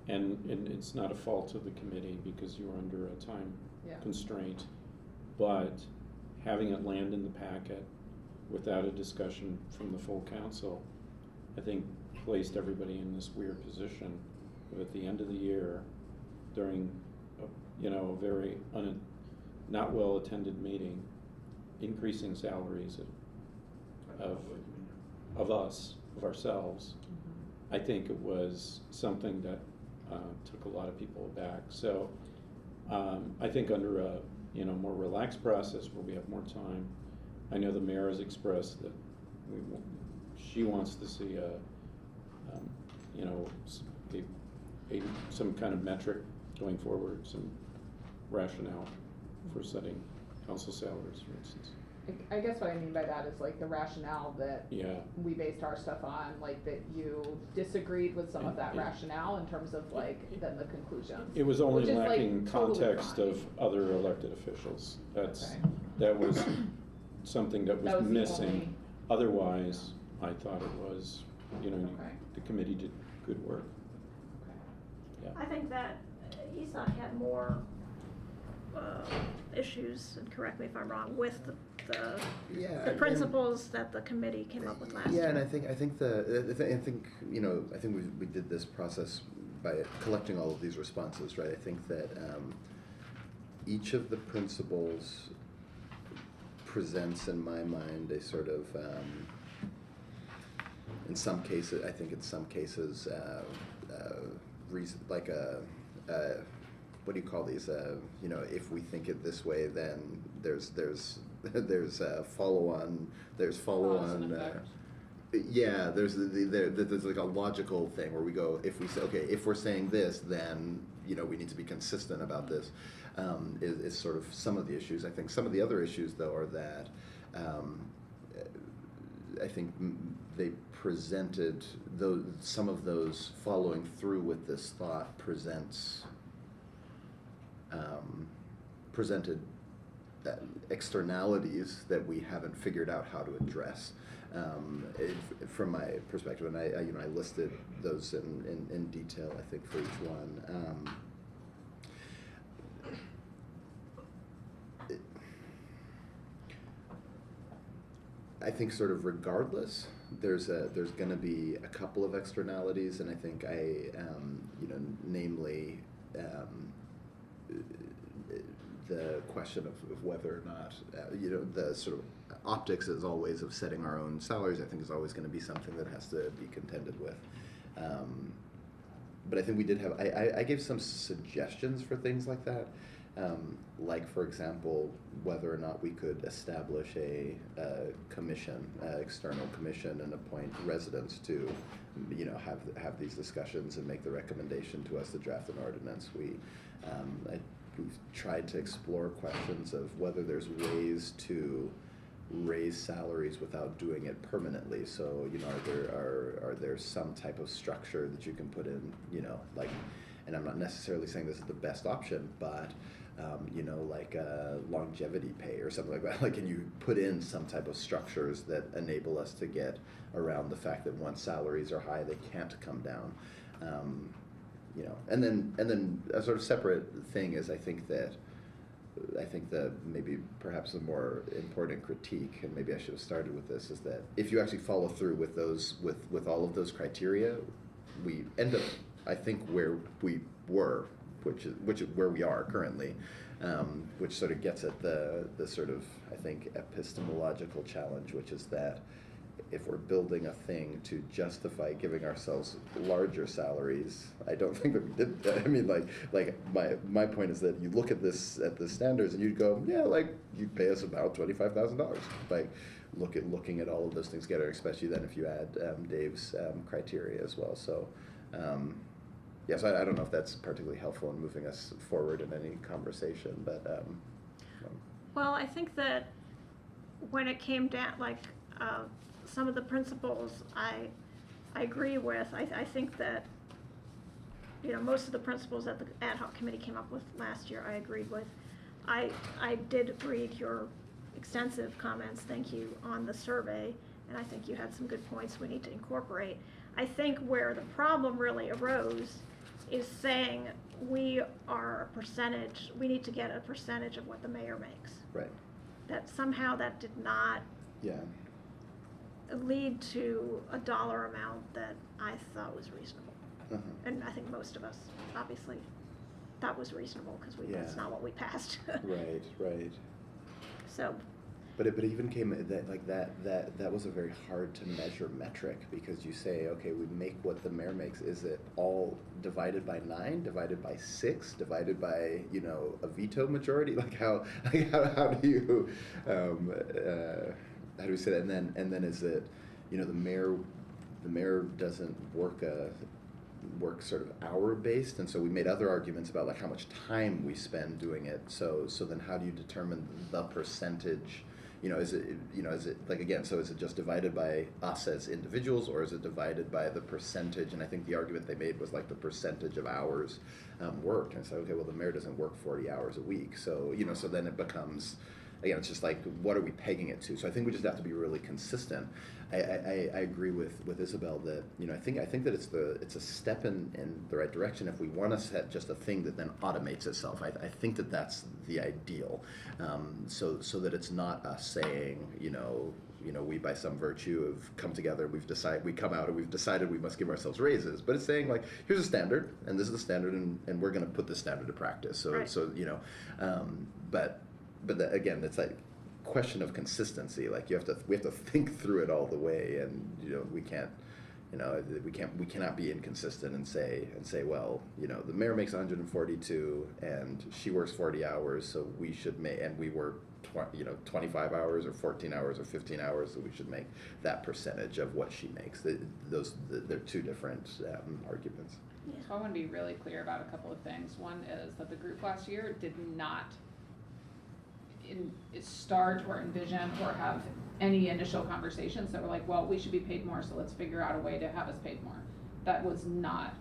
And it's not a fault of the committee because you were under a time constraint. But having it land in the packet without a discussion from the full council, I think placed everybody in this weird position of at the end of the year during a very not well attended meeting, increasing salaries of ourselves. Mm-hmm. I think it was something that took a lot of people aback. So I think under a more relaxed process where we have more time, I know the mayor has expressed that she wants to see some kind of metric going forward, some rationale for setting council salaries, for instance. I guess what I mean by that is like the rationale that we based our stuff on, like that you disagreed with some of that rationale in terms of like then the conclusions. It was only lacking like, totally context fine. Of other elected officials. That was something that was missing. Otherwise, I thought it was, the committee did good work. I think that ESOC had more issues, and correct me if I'm wrong, with the principles that the committee came up with last year. Yeah, and I think we did this process by collecting all of these responses, right? I think that each of the principles presents, in my mind, a sort of in some cases, like a what do you call these? If we think it this way, then there's follow-on. There's follow-on. There's like a logical thing where we go, if we say, okay, if we're saying this, then we need to be consistent about this. Is sort of some of the issues. I think some of the other issues, though, are that I think they presented some of those following through with this thought presented externalities that we haven't figured out how to address. From my perspective, and I listed those in detail, I think, for each one. I think sort of regardless, there's going to be a couple of externalities, and I think namely the question of whether or not the sort of optics is always of setting our own salaries. I think is always going to be something that has to be contended with. But I think we did have. I gave some suggestions for things like that. Like, for example, whether or not we could establish a commission, external commission, and appoint residents to, have these discussions and make the recommendation to us to draft an ordinance. We've tried to explore questions of whether there's ways to raise salaries without doing it permanently. So, are there some type of structure that you can put in, and I'm not necessarily saying this is the best option, but you know, like longevity pay or something like that. Like, can you put in some type of structures that enable us to get around the fact that once salaries are high, they can't come down. You know, and then a sort of separate thing is I think that maybe perhaps the more important critique, and maybe I should have started with this, is that if you actually follow through with those, with all of those criteria, we end up, I think, where we were, which is where we are currently, which sort of gets at the sort of, I think, epistemological challenge, which is that if we're building a thing to justify giving ourselves larger salaries, I don't think that we did that. I mean, like my point is that you look at the standards and you'd go, yeah, like you'd pay us about $25,000. Like looking at all of those things together, especially then if you add Dave's criteria as well. So yes, I don't know if that's particularly helpful in moving us forward in any conversation, but well, I think that when it came down, like some of the principles I agree with. I think that, you know, most of the principles that the ad hoc committee came up with last year I agreed with. I did read your extensive comments, thank you, on the survey, and I think you had some good points we need to incorporate. I think where the problem really arose is saying we are a percentage, we need to get a percentage of what the mayor makes. right, That somehow that did not yeah. lead to a dollar amount that I thought was reasonable. Uh-huh. And I think most of us obviously thought was reasonable because that's Yeah. not what we passed. Right. So, But it even came that was a very hard to measure metric, because you say, okay, we make what the mayor makes. Is it all divided by 9, divided by 6, divided by, you know, a veto majority? Like how do you how do we say that? And then is it, you know, the mayor doesn't work sort of hour based, and so we made other arguments about like how much time we spend doing it. So then how do you determine the percentage? You know, is it like, again, so is it just divided by us as individuals, or is it divided by the percentage? And I think the argument they made was like the percentage of hours worked. And so, okay, well, the mayor doesn't work 40 hours a week. So, you know, so then it becomes, again, it's just like, what are we pegging it to? So I think we just have to be really consistent. I agree with Isabel that, you know, I think that it's a step in the right direction if we want to set just a thing that then automates itself. I think that that's the ideal, so that it's not us saying, you know, we by some virtue have come together, we've decided we must give ourselves raises, but it's saying like, here's a standard, and this is the standard, and we're going to put this standard to practice. So right. So you know, but again, it's like question of consistency. Like we have to think through it all the way, and you know, we cannot be inconsistent and say, well, you know, the mayor makes 142 and she works 40 hours, so we should make, and we work 25 hours or 14 hours or 15 hours, so we should make that percentage of what she makes. They're two different arguments. So I want to be really clear about a couple of things. One is that the group last year did not start or envision or have any initial conversations that were like, well, we should be paid more, so let's figure out a way to have us paid more. That was not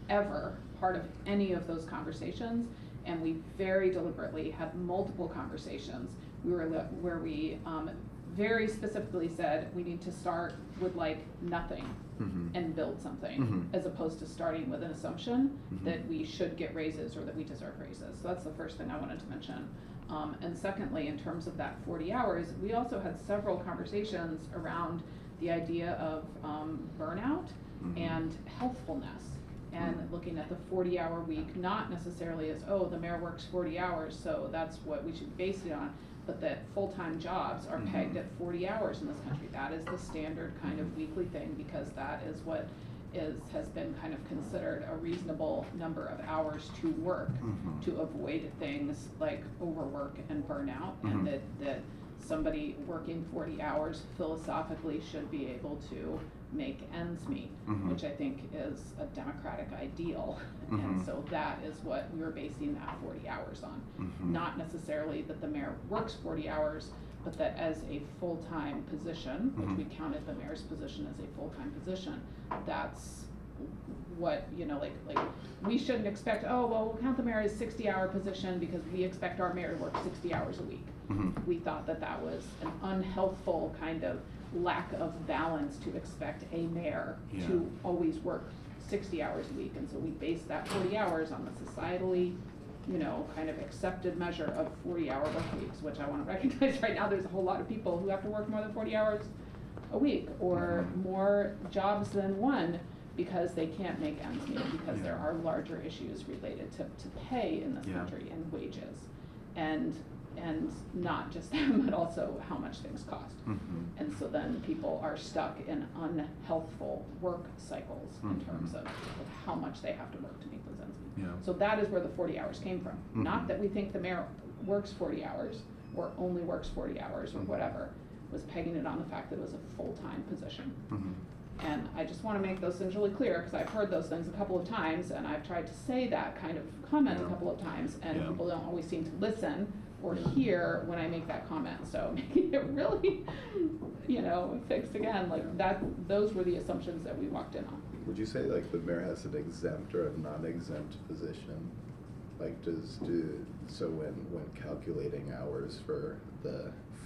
ever part of any of those conversations, and we very deliberately had multiple conversations where we very specifically said we need to start with like nothing and build something, as opposed to starting with an assumption that we should get raises or that we deserve raises. So that's the first thing I wanted to mention. And secondly, in terms of that 40 hours, we also had several conversations around the idea of burnout and healthfulness, and looking at the 40-hour week, not necessarily as, oh, the mayor works 40 hours, so that's what we should base it on, but that full-time jobs are pegged at 40 hours in this country. That is the standard kind of weekly thing, because that is what has been kind of considered a reasonable number of hours to work to avoid things like overwork and burnout, and that somebody working 40 hours philosophically should be able to make ends meet, which I think is a democratic ideal. And so that is what we were basing that 40 hours on. Not necessarily that the mayor works 40 hours, but that as a full-time position, which we counted the mayor's position as a full-time position, that's what, you know, like we shouldn't expect, oh, well, we'll count the mayor as 60-hour position because we expect our mayor to work 60 hours a week. We thought that that was an unhealthful kind of lack of balance to expect a mayor to always work 60 hours a week. And so we based that 40 hours on the societally, you know, kind of accepted measure of 40-hour work weeks, which I want to recognize right now there's a whole lot of people who have to work more than 40 hours a week or more jobs than one because they can't make ends meet because there are larger issues related to pay in this country and wages and not just them, but also how much things cost. And so then people are stuck in unhealthful work cycles in terms of how much they have to work to make those ends meet. So that is where the 40 hours came from. Not that we think the mayor works 40 hours or only works 40 hours or whatever, was pegging it on the fact that it was a full-time position. And I just want to make those things really clear because I've heard those things a couple of times and I've tried to say that kind of comment a couple of times and people don't always seem to listen or hear when I make that comment. So making it really, you know, fixed again, like that, those were the assumptions that we walked in on. Would you say like the mayor has an exempt or a non-exempt position? Like so when calculating hours for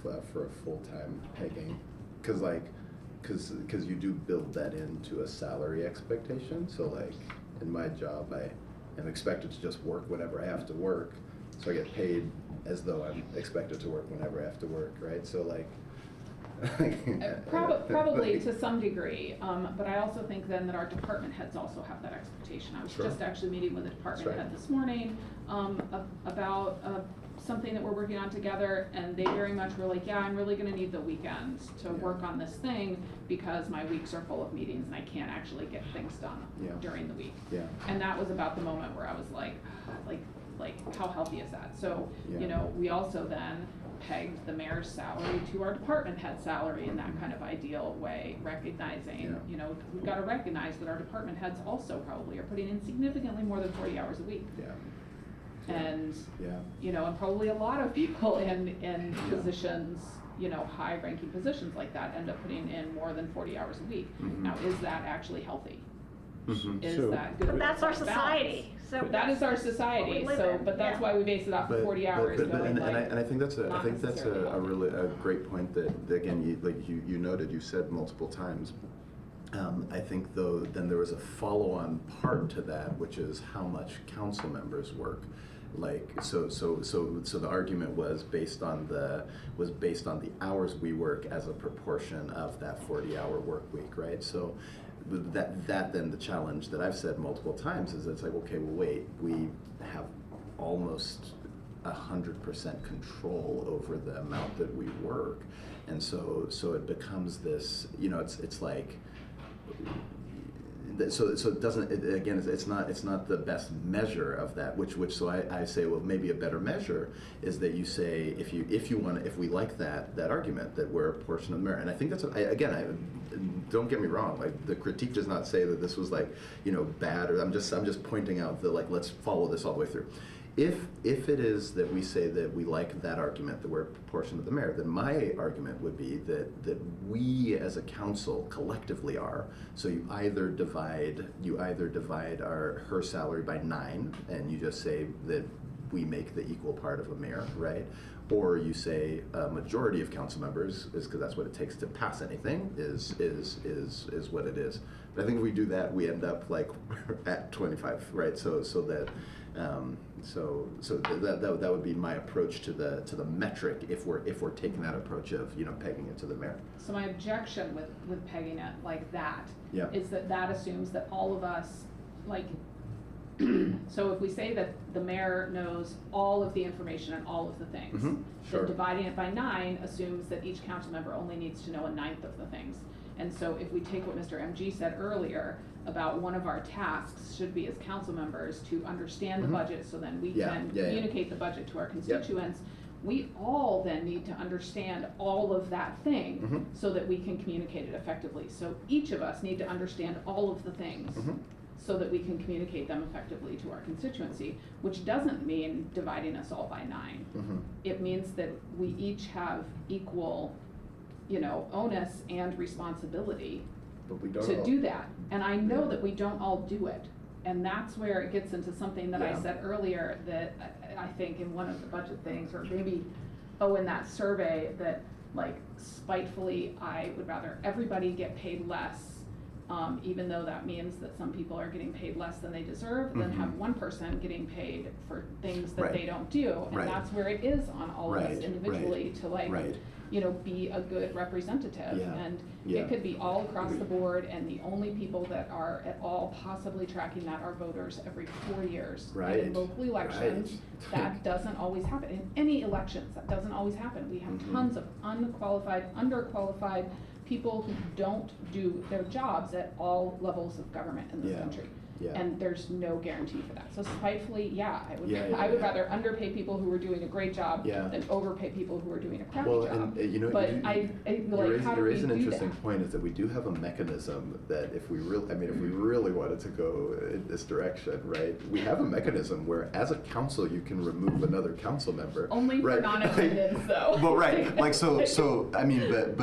a full-time pegging, because you do build that into a salary expectation. So like in my job, I am expected to just work whenever I have to work. So I get paid as though I'm expected to work whenever I have to work, right? So like. Probably to some degree, but I also think then that our department heads also have that expectation. I was just actually meeting with a department head this morning about something that we're working on together, and they very much were like, yeah, I'm really going to need the weekends to work on this thing because my weeks are full of meetings and I can't actually get things done during the week. And that was about the moment where I was like how healthy is that? So, you know, we also then pegged the mayor's salary to our department head salary in that kind of ideal way, recognizing, you know, we've got to recognize that our department heads also probably are putting in significantly more than 40 hours a week. And, you know, and probably a lot of people in positions, you know, high-ranking positions like that end up putting in more than 40 hours a week. Now, is that actually healthy? Is that good? But that's our society. So that is our society. So, but that's why we base it off of 40 hours. And I think that's a really great point that again you noted, you said multiple times. I think though then there was a follow-on part to that, which is how much council members work. Like so the argument was based on the hours we work as a proportion of that 40-hour work week, right? So that then the challenge that I've said multiple times is it's like, okay, well wait, we have almost 100% control over the amount that we work, and so it becomes this, you know, it's like. So it doesn't, again, it's not the best measure of that, which so I say, well, maybe a better measure is that you say, if we like that argument that we're a portion of the mayor, and I think that's, don't get me wrong, like the critique does not say that this was like, you know, bad, or I'm just pointing out that like, let's follow this all the way through. If it is that we say that we like that argument, that we're a portion of the mayor, then my argument would be that we as a council collectively are. So you either divide her salary by 9, and you just say that we make the equal part of a mayor, right? Or you say a majority of council members is, because that's what it takes to pass anything, is what it is. But I think if we do that, we end up like at 25, right? So that would be my approach to the metric if we're taking that approach of, you know, pegging it to the mayor. So my objection with pegging it like that is that assumes that all of us, like, so if we say that the mayor knows all of the information and all of the things, then dividing it by 9 assumes that each council member only needs to know 1/9 of the things. And so if we take what Mr. MG said earlier about one of our tasks should be as council members to understand the budget, so then we can communicate the budget to our constituents, we all then need to understand all of that thing so that we can communicate it effectively. So each of us need to understand all of the things so that we can communicate them effectively to our constituency, which doesn't mean dividing us all by 9. It means that we each have equal, you know, onus and responsibility But we don't to all. do that. And I know that we don't all do it. And that's where it gets into something that I Yeah. said earlier, that I think in one of the budget things, or maybe, in that survey, that like spitefully, I would rather everybody get paid less, even though that means that some people are getting paid less than they deserve, than have one person getting paid for things that Right. they don't do. And Right. that's where it is on all of us Right, individually to like, right. be a good representative. Yeah, And yeah. it could be all across the board, and the only people that are at all possibly tracking that are voters every 4 years. And in Right, local elections, right. that doesn't always happen. In any elections, that doesn't always happen. We have tons of unqualified, underqualified people who don't do their jobs at all levels of government in this Yeah, country. yeah. And there's no guarantee for that. So spitefully, I would, Yeah, yeah, I would yeah. rather underpay people who are doing a great job Yeah. than overpay people who are doing a crappy Well, job. and you know, But you like, raise, how do you we raise an do interesting that? point, is that we do have a mechanism that if we really, I mean, if we really wanted to go in this direction, right? We have a mechanism where, as a council, you can remove another council member. Only for right? non-attendance, though. Well, right, like, so, I mean, but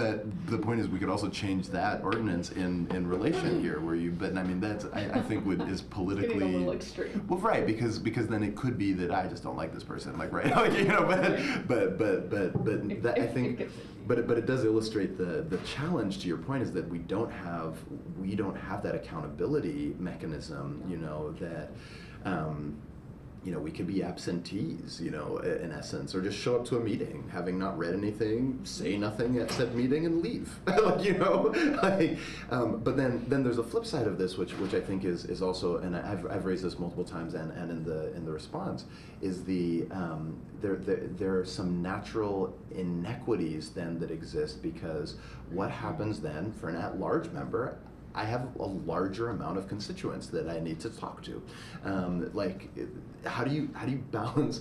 the point is, we could also change that ordinance in relation here, where you, but I mean, that's, I think is politically. Getting a little extreme. Well, right, because then it could be that I just don't like this person, like, right, like, you know, but that, I think, but it does illustrate the challenge, to your point, is that we don't have that accountability mechanism, you know, that, you know, we could be absentees, you know, in essence, or just show up to a meeting, having not read anything, say nothing at said meeting, and leave. Like, you know, like, but then there's a flip side of this, which I think is also, and I've raised this multiple times, and in the response, is there are some natural inequities then that exist, because what happens then for an at-large member? I have a larger amount of constituents that I need to talk to. Like, how do you balance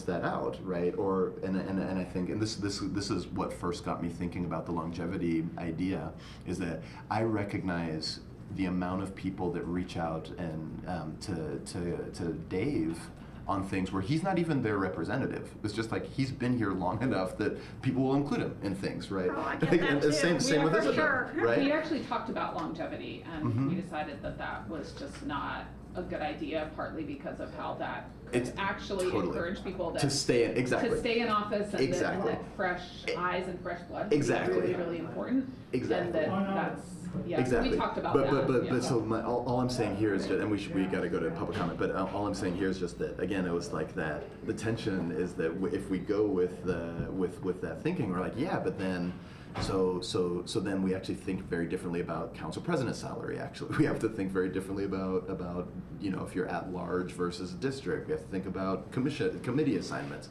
that out, right? Or and I think, and this is what first got me thinking about the longevity idea, is that I recognize the amount of people that reach out and to Dave on things where he's not even their representative. It's just like, he's been here long enough that people will include him in things, right? Oh, I get Like, that and too. same with For Isabel, sure. right? We actually talked about longevity, and Mhm. we decided that was just not a good idea, partly because of how that could It's actually totally encourage people to stay in, exactly. to stay in office, and Exactly. that fresh eyes and fresh blood Exactly. is really, really important. Exactly. And that's, yeah, Exactly. we talked about but, that. But yeah. so all I'm saying here is just, and we got to go to public comment, but all I'm saying here is just that, again, it was like that, the tension is that if we go with that thinking, we're like, yeah, but then, so then we actually think very differently about council president's salary. Actually, we have to think very differently about, you know, if you're at large versus district. We have to think about committee assignments.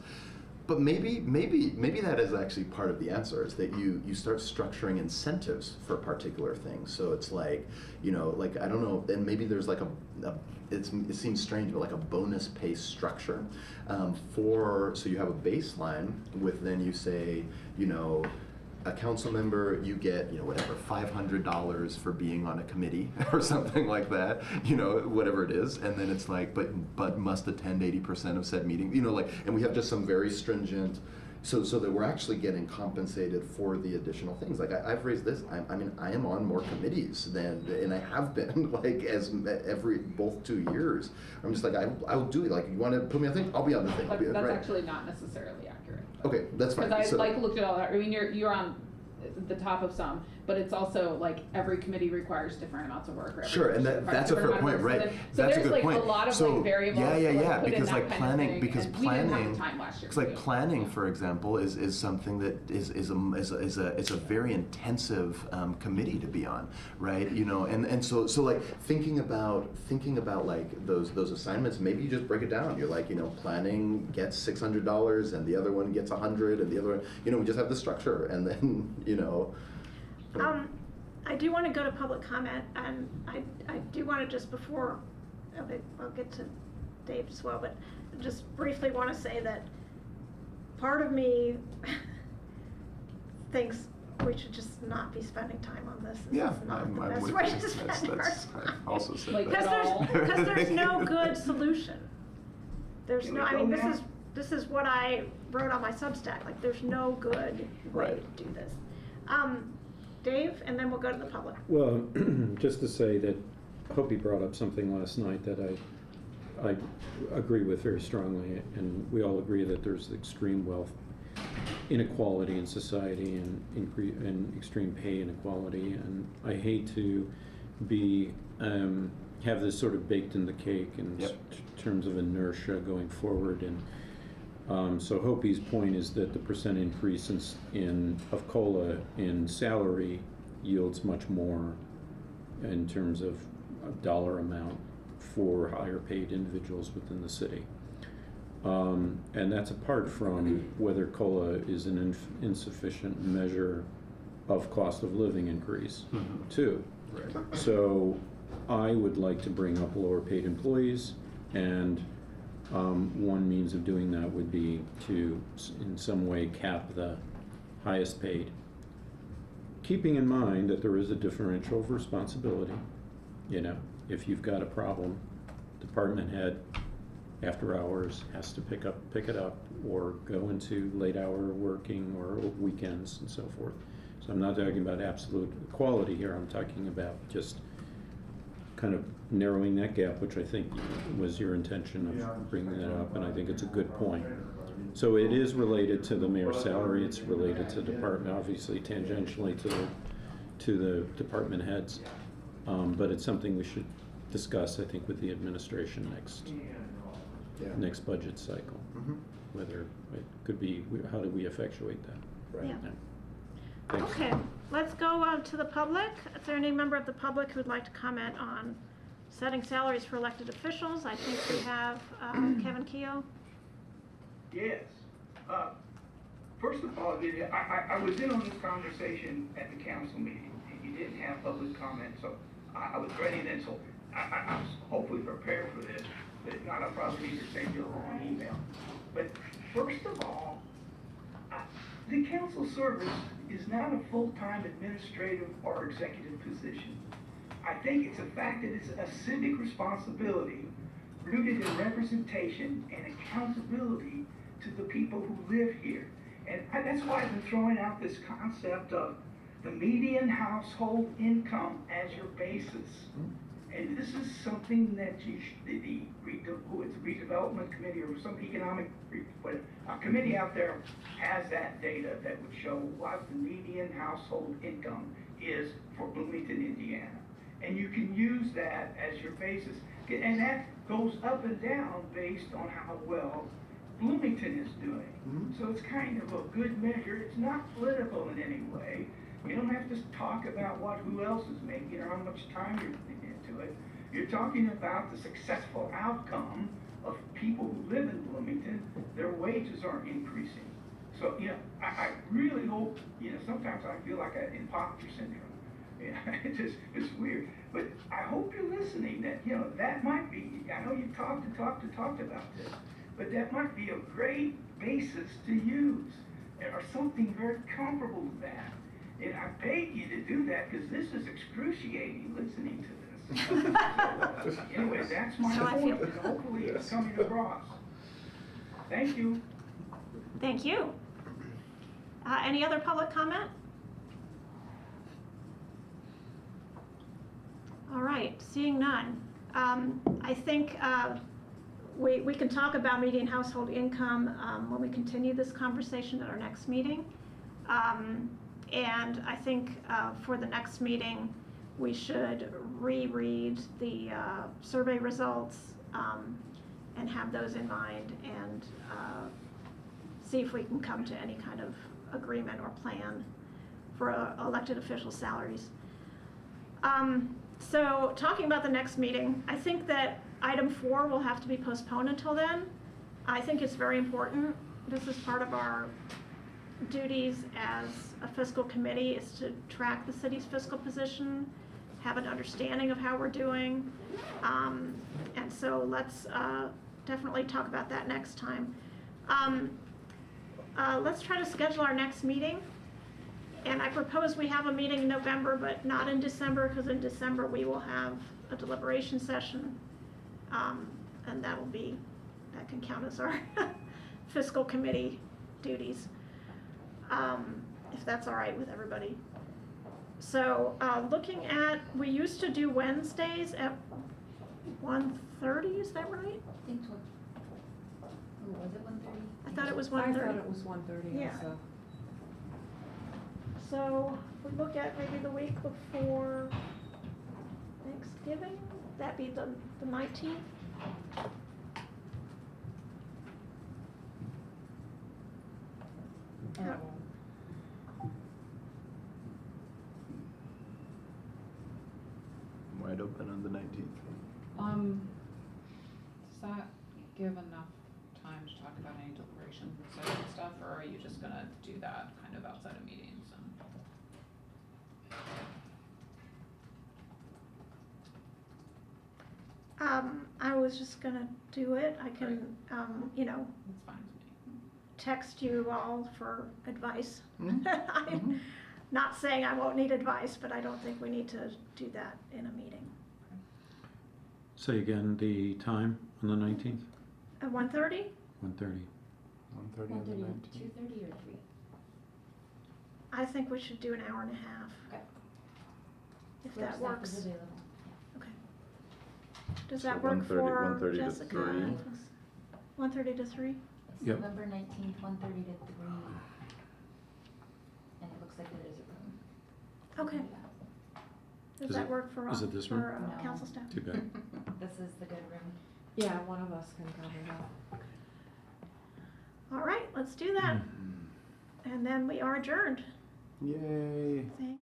But maybe that is actually part of the answer, is that you start structuring incentives for particular things. So it's like, you know, like, I don't know, and maybe there's like it seems strange, but like a bonus pay structure so you have a baseline with, then you say, you know, a council member, you get, you know, whatever, $500 for being on a committee or something like that, you know, whatever it is. And then it's like, but must attend 80% of said meeting, you know, like, and we have just some very stringent, so that we're actually getting compensated for the additional things. Like, I've raised this, I mean, I am on more committees and I have been, like, both 2 years. I'm just like, I'll do it. Like, you want to put me on a thing? I'll be on the thing. That's right. actually not necessarily accurate. Okay, that's fine. Because I looked at all that. I mean, you're on the top of some, but it's also like every committee requires different amounts of work. Or every Sure, and requires that's a different fair amount point, of work. right? So That's a there's good like point. a lot of So, like variables. yeah, to, like, put in because that like kind of planning, thing, because and we didn't have planning, the time last year it's to like do it. planning, for example, is something that is a very intensive committee to be on, right? You know, and so like thinking about like those assignments, maybe you just break it down. You're like, you know, planning gets $600 and the other one gets $100 and the other one, you know, we just have the structure, and then, you know. I do want to go to public comment, and I do want to just before, okay, I'll get to Dave as well, but just briefly want to say that part of me thinks we should just not be spending time on this. This is not the best way to spend our time. I also said Like, that. Because there's no good solution. There's no, I mean, this is what I wrote on my Substack, like, there's no good way Right. to do this. Dave, and then we'll go to the public. Well, just to say that Hopi brought up something last night that I agree with very strongly, and we all agree that there's extreme wealth inequality in society and extreme pay inequality, and I hate to be have this sort of baked in the cake in terms of inertia going forward. And so Hopi's point is that the percent increase of COLA in salary yields much more in terms of a dollar amount for higher paid individuals within the city. And that's apart from whether COLA is an insufficient measure of cost of living increase too. Right. So I would like to bring up lower paid employees, and one means of doing that would be to in some way cap the highest paid, keeping in mind that there is a differential of responsibility. You know, if you've got a problem, department head after hours has to pick it up or go into late hour working or weekends and so forth. So I'm not talking about absolute equality here, I'm talking about just kind of narrowing that gap, which I think was your intention of bringing that up, and I think it's a good point. So it is related to the mayor's salary, it's related to department, obviously tangentially to the department heads, but it's something we should discuss, I think, with the administration next budget cycle. Whether it could be, how do we effectuate that? Yeah. Thanks. Okay, let's go to the public. Is there any member of the public who would like to comment on setting salaries for elected officials? I think we have Kevin Keogh. Yes. First of all, I was in on this conversation at the council meeting, and you didn't have public comment, so I was ready then, so I was hopefully prepared for this, but if not, I'll probably need to send you a long email. But first of all, the council service is not a full-time administrative or executive position. I think it's a fact that it's a civic responsibility rooted in representation and accountability to the people who live here. And that's why I've been throwing out this concept of the median household income as your basis. And this is something that the redevelopment committee or some economic committee out there has that data that would show what the median household income is for Bloomington, Indiana. And you can use that as your basis. And that goes up and down based on how well Bloomington is doing. So it's kind of a good measure. It's not political in any way. You don't have to talk about who else is making or how much time you're putting into it. You're talking about the successful outcome of people who live in Bloomington. Their wages are increasing. So, I really hope, sometimes I feel like an imposter syndrome. It's weird. But I hope you're listening that, that might be, I know you talked about this, but that might be a great basis to use or something very comparable to that. And I beg you to do that because this is excruciating listening to this. So, anyway, that's my point, and hopefully it's coming across. Thank you. Thank you. Any other public comment? All right, seeing none. I think we can talk about median household income when we continue this conversation at our next meeting. And I think for the next meeting, we should reread the survey results and have those in mind and see if we can come to any kind of agreement or plan for elected official salaries. So talking about the next meeting, I think that item 4 will have to be postponed until then. I think it's very important. This is part of our duties as a fiscal committee is to track the city's fiscal position, have an understanding of how we're doing. And so let's definitely talk about that next time. Let's try to schedule our next meeting. And I propose we have a meeting in November, but not in December, because in December we will have a deliberation session. And that can count as our fiscal committee duties. If that's all right with everybody. So, looking at, we used to do Wednesdays at 1:30, is that right? I think what, oh, was it 1:30? I thought it was I 1:30. thought it was 1:30 Yeah. also. So, if we look at maybe the week before Thanksgiving, that'd be the 19th? Yeah. Wide open on the 19th. Does that give enough time to talk about any deliberation session stuff, or are you just gonna do that kind of outside of meetings and? I was just gonna do it. I can, you know, That's fine with me. text you all for advice. Mhm. I'm not saying I won't need advice, but I don't think we need to do that in a meeting. Say again, the time on the 19th? At 1:30? 1:30. 1:30 on the 1:30, 19th. 2:30 or 3? I think we should do an hour and a half. Okay. If Where that staff works. is available. Okay. Does So that work 1:30 for 1:30 to Jessica? 3? 1:30 to 3? It's Yep. November 19th, 1:30 to 3. And it looks like there is a room. Okay. Yeah. Does Is that it- work for, is it this room? No. council staff? Too bad. This is the good room. Yeah, one of us can cover that. All right, let's do that. And then we are adjourned. Yay. Thank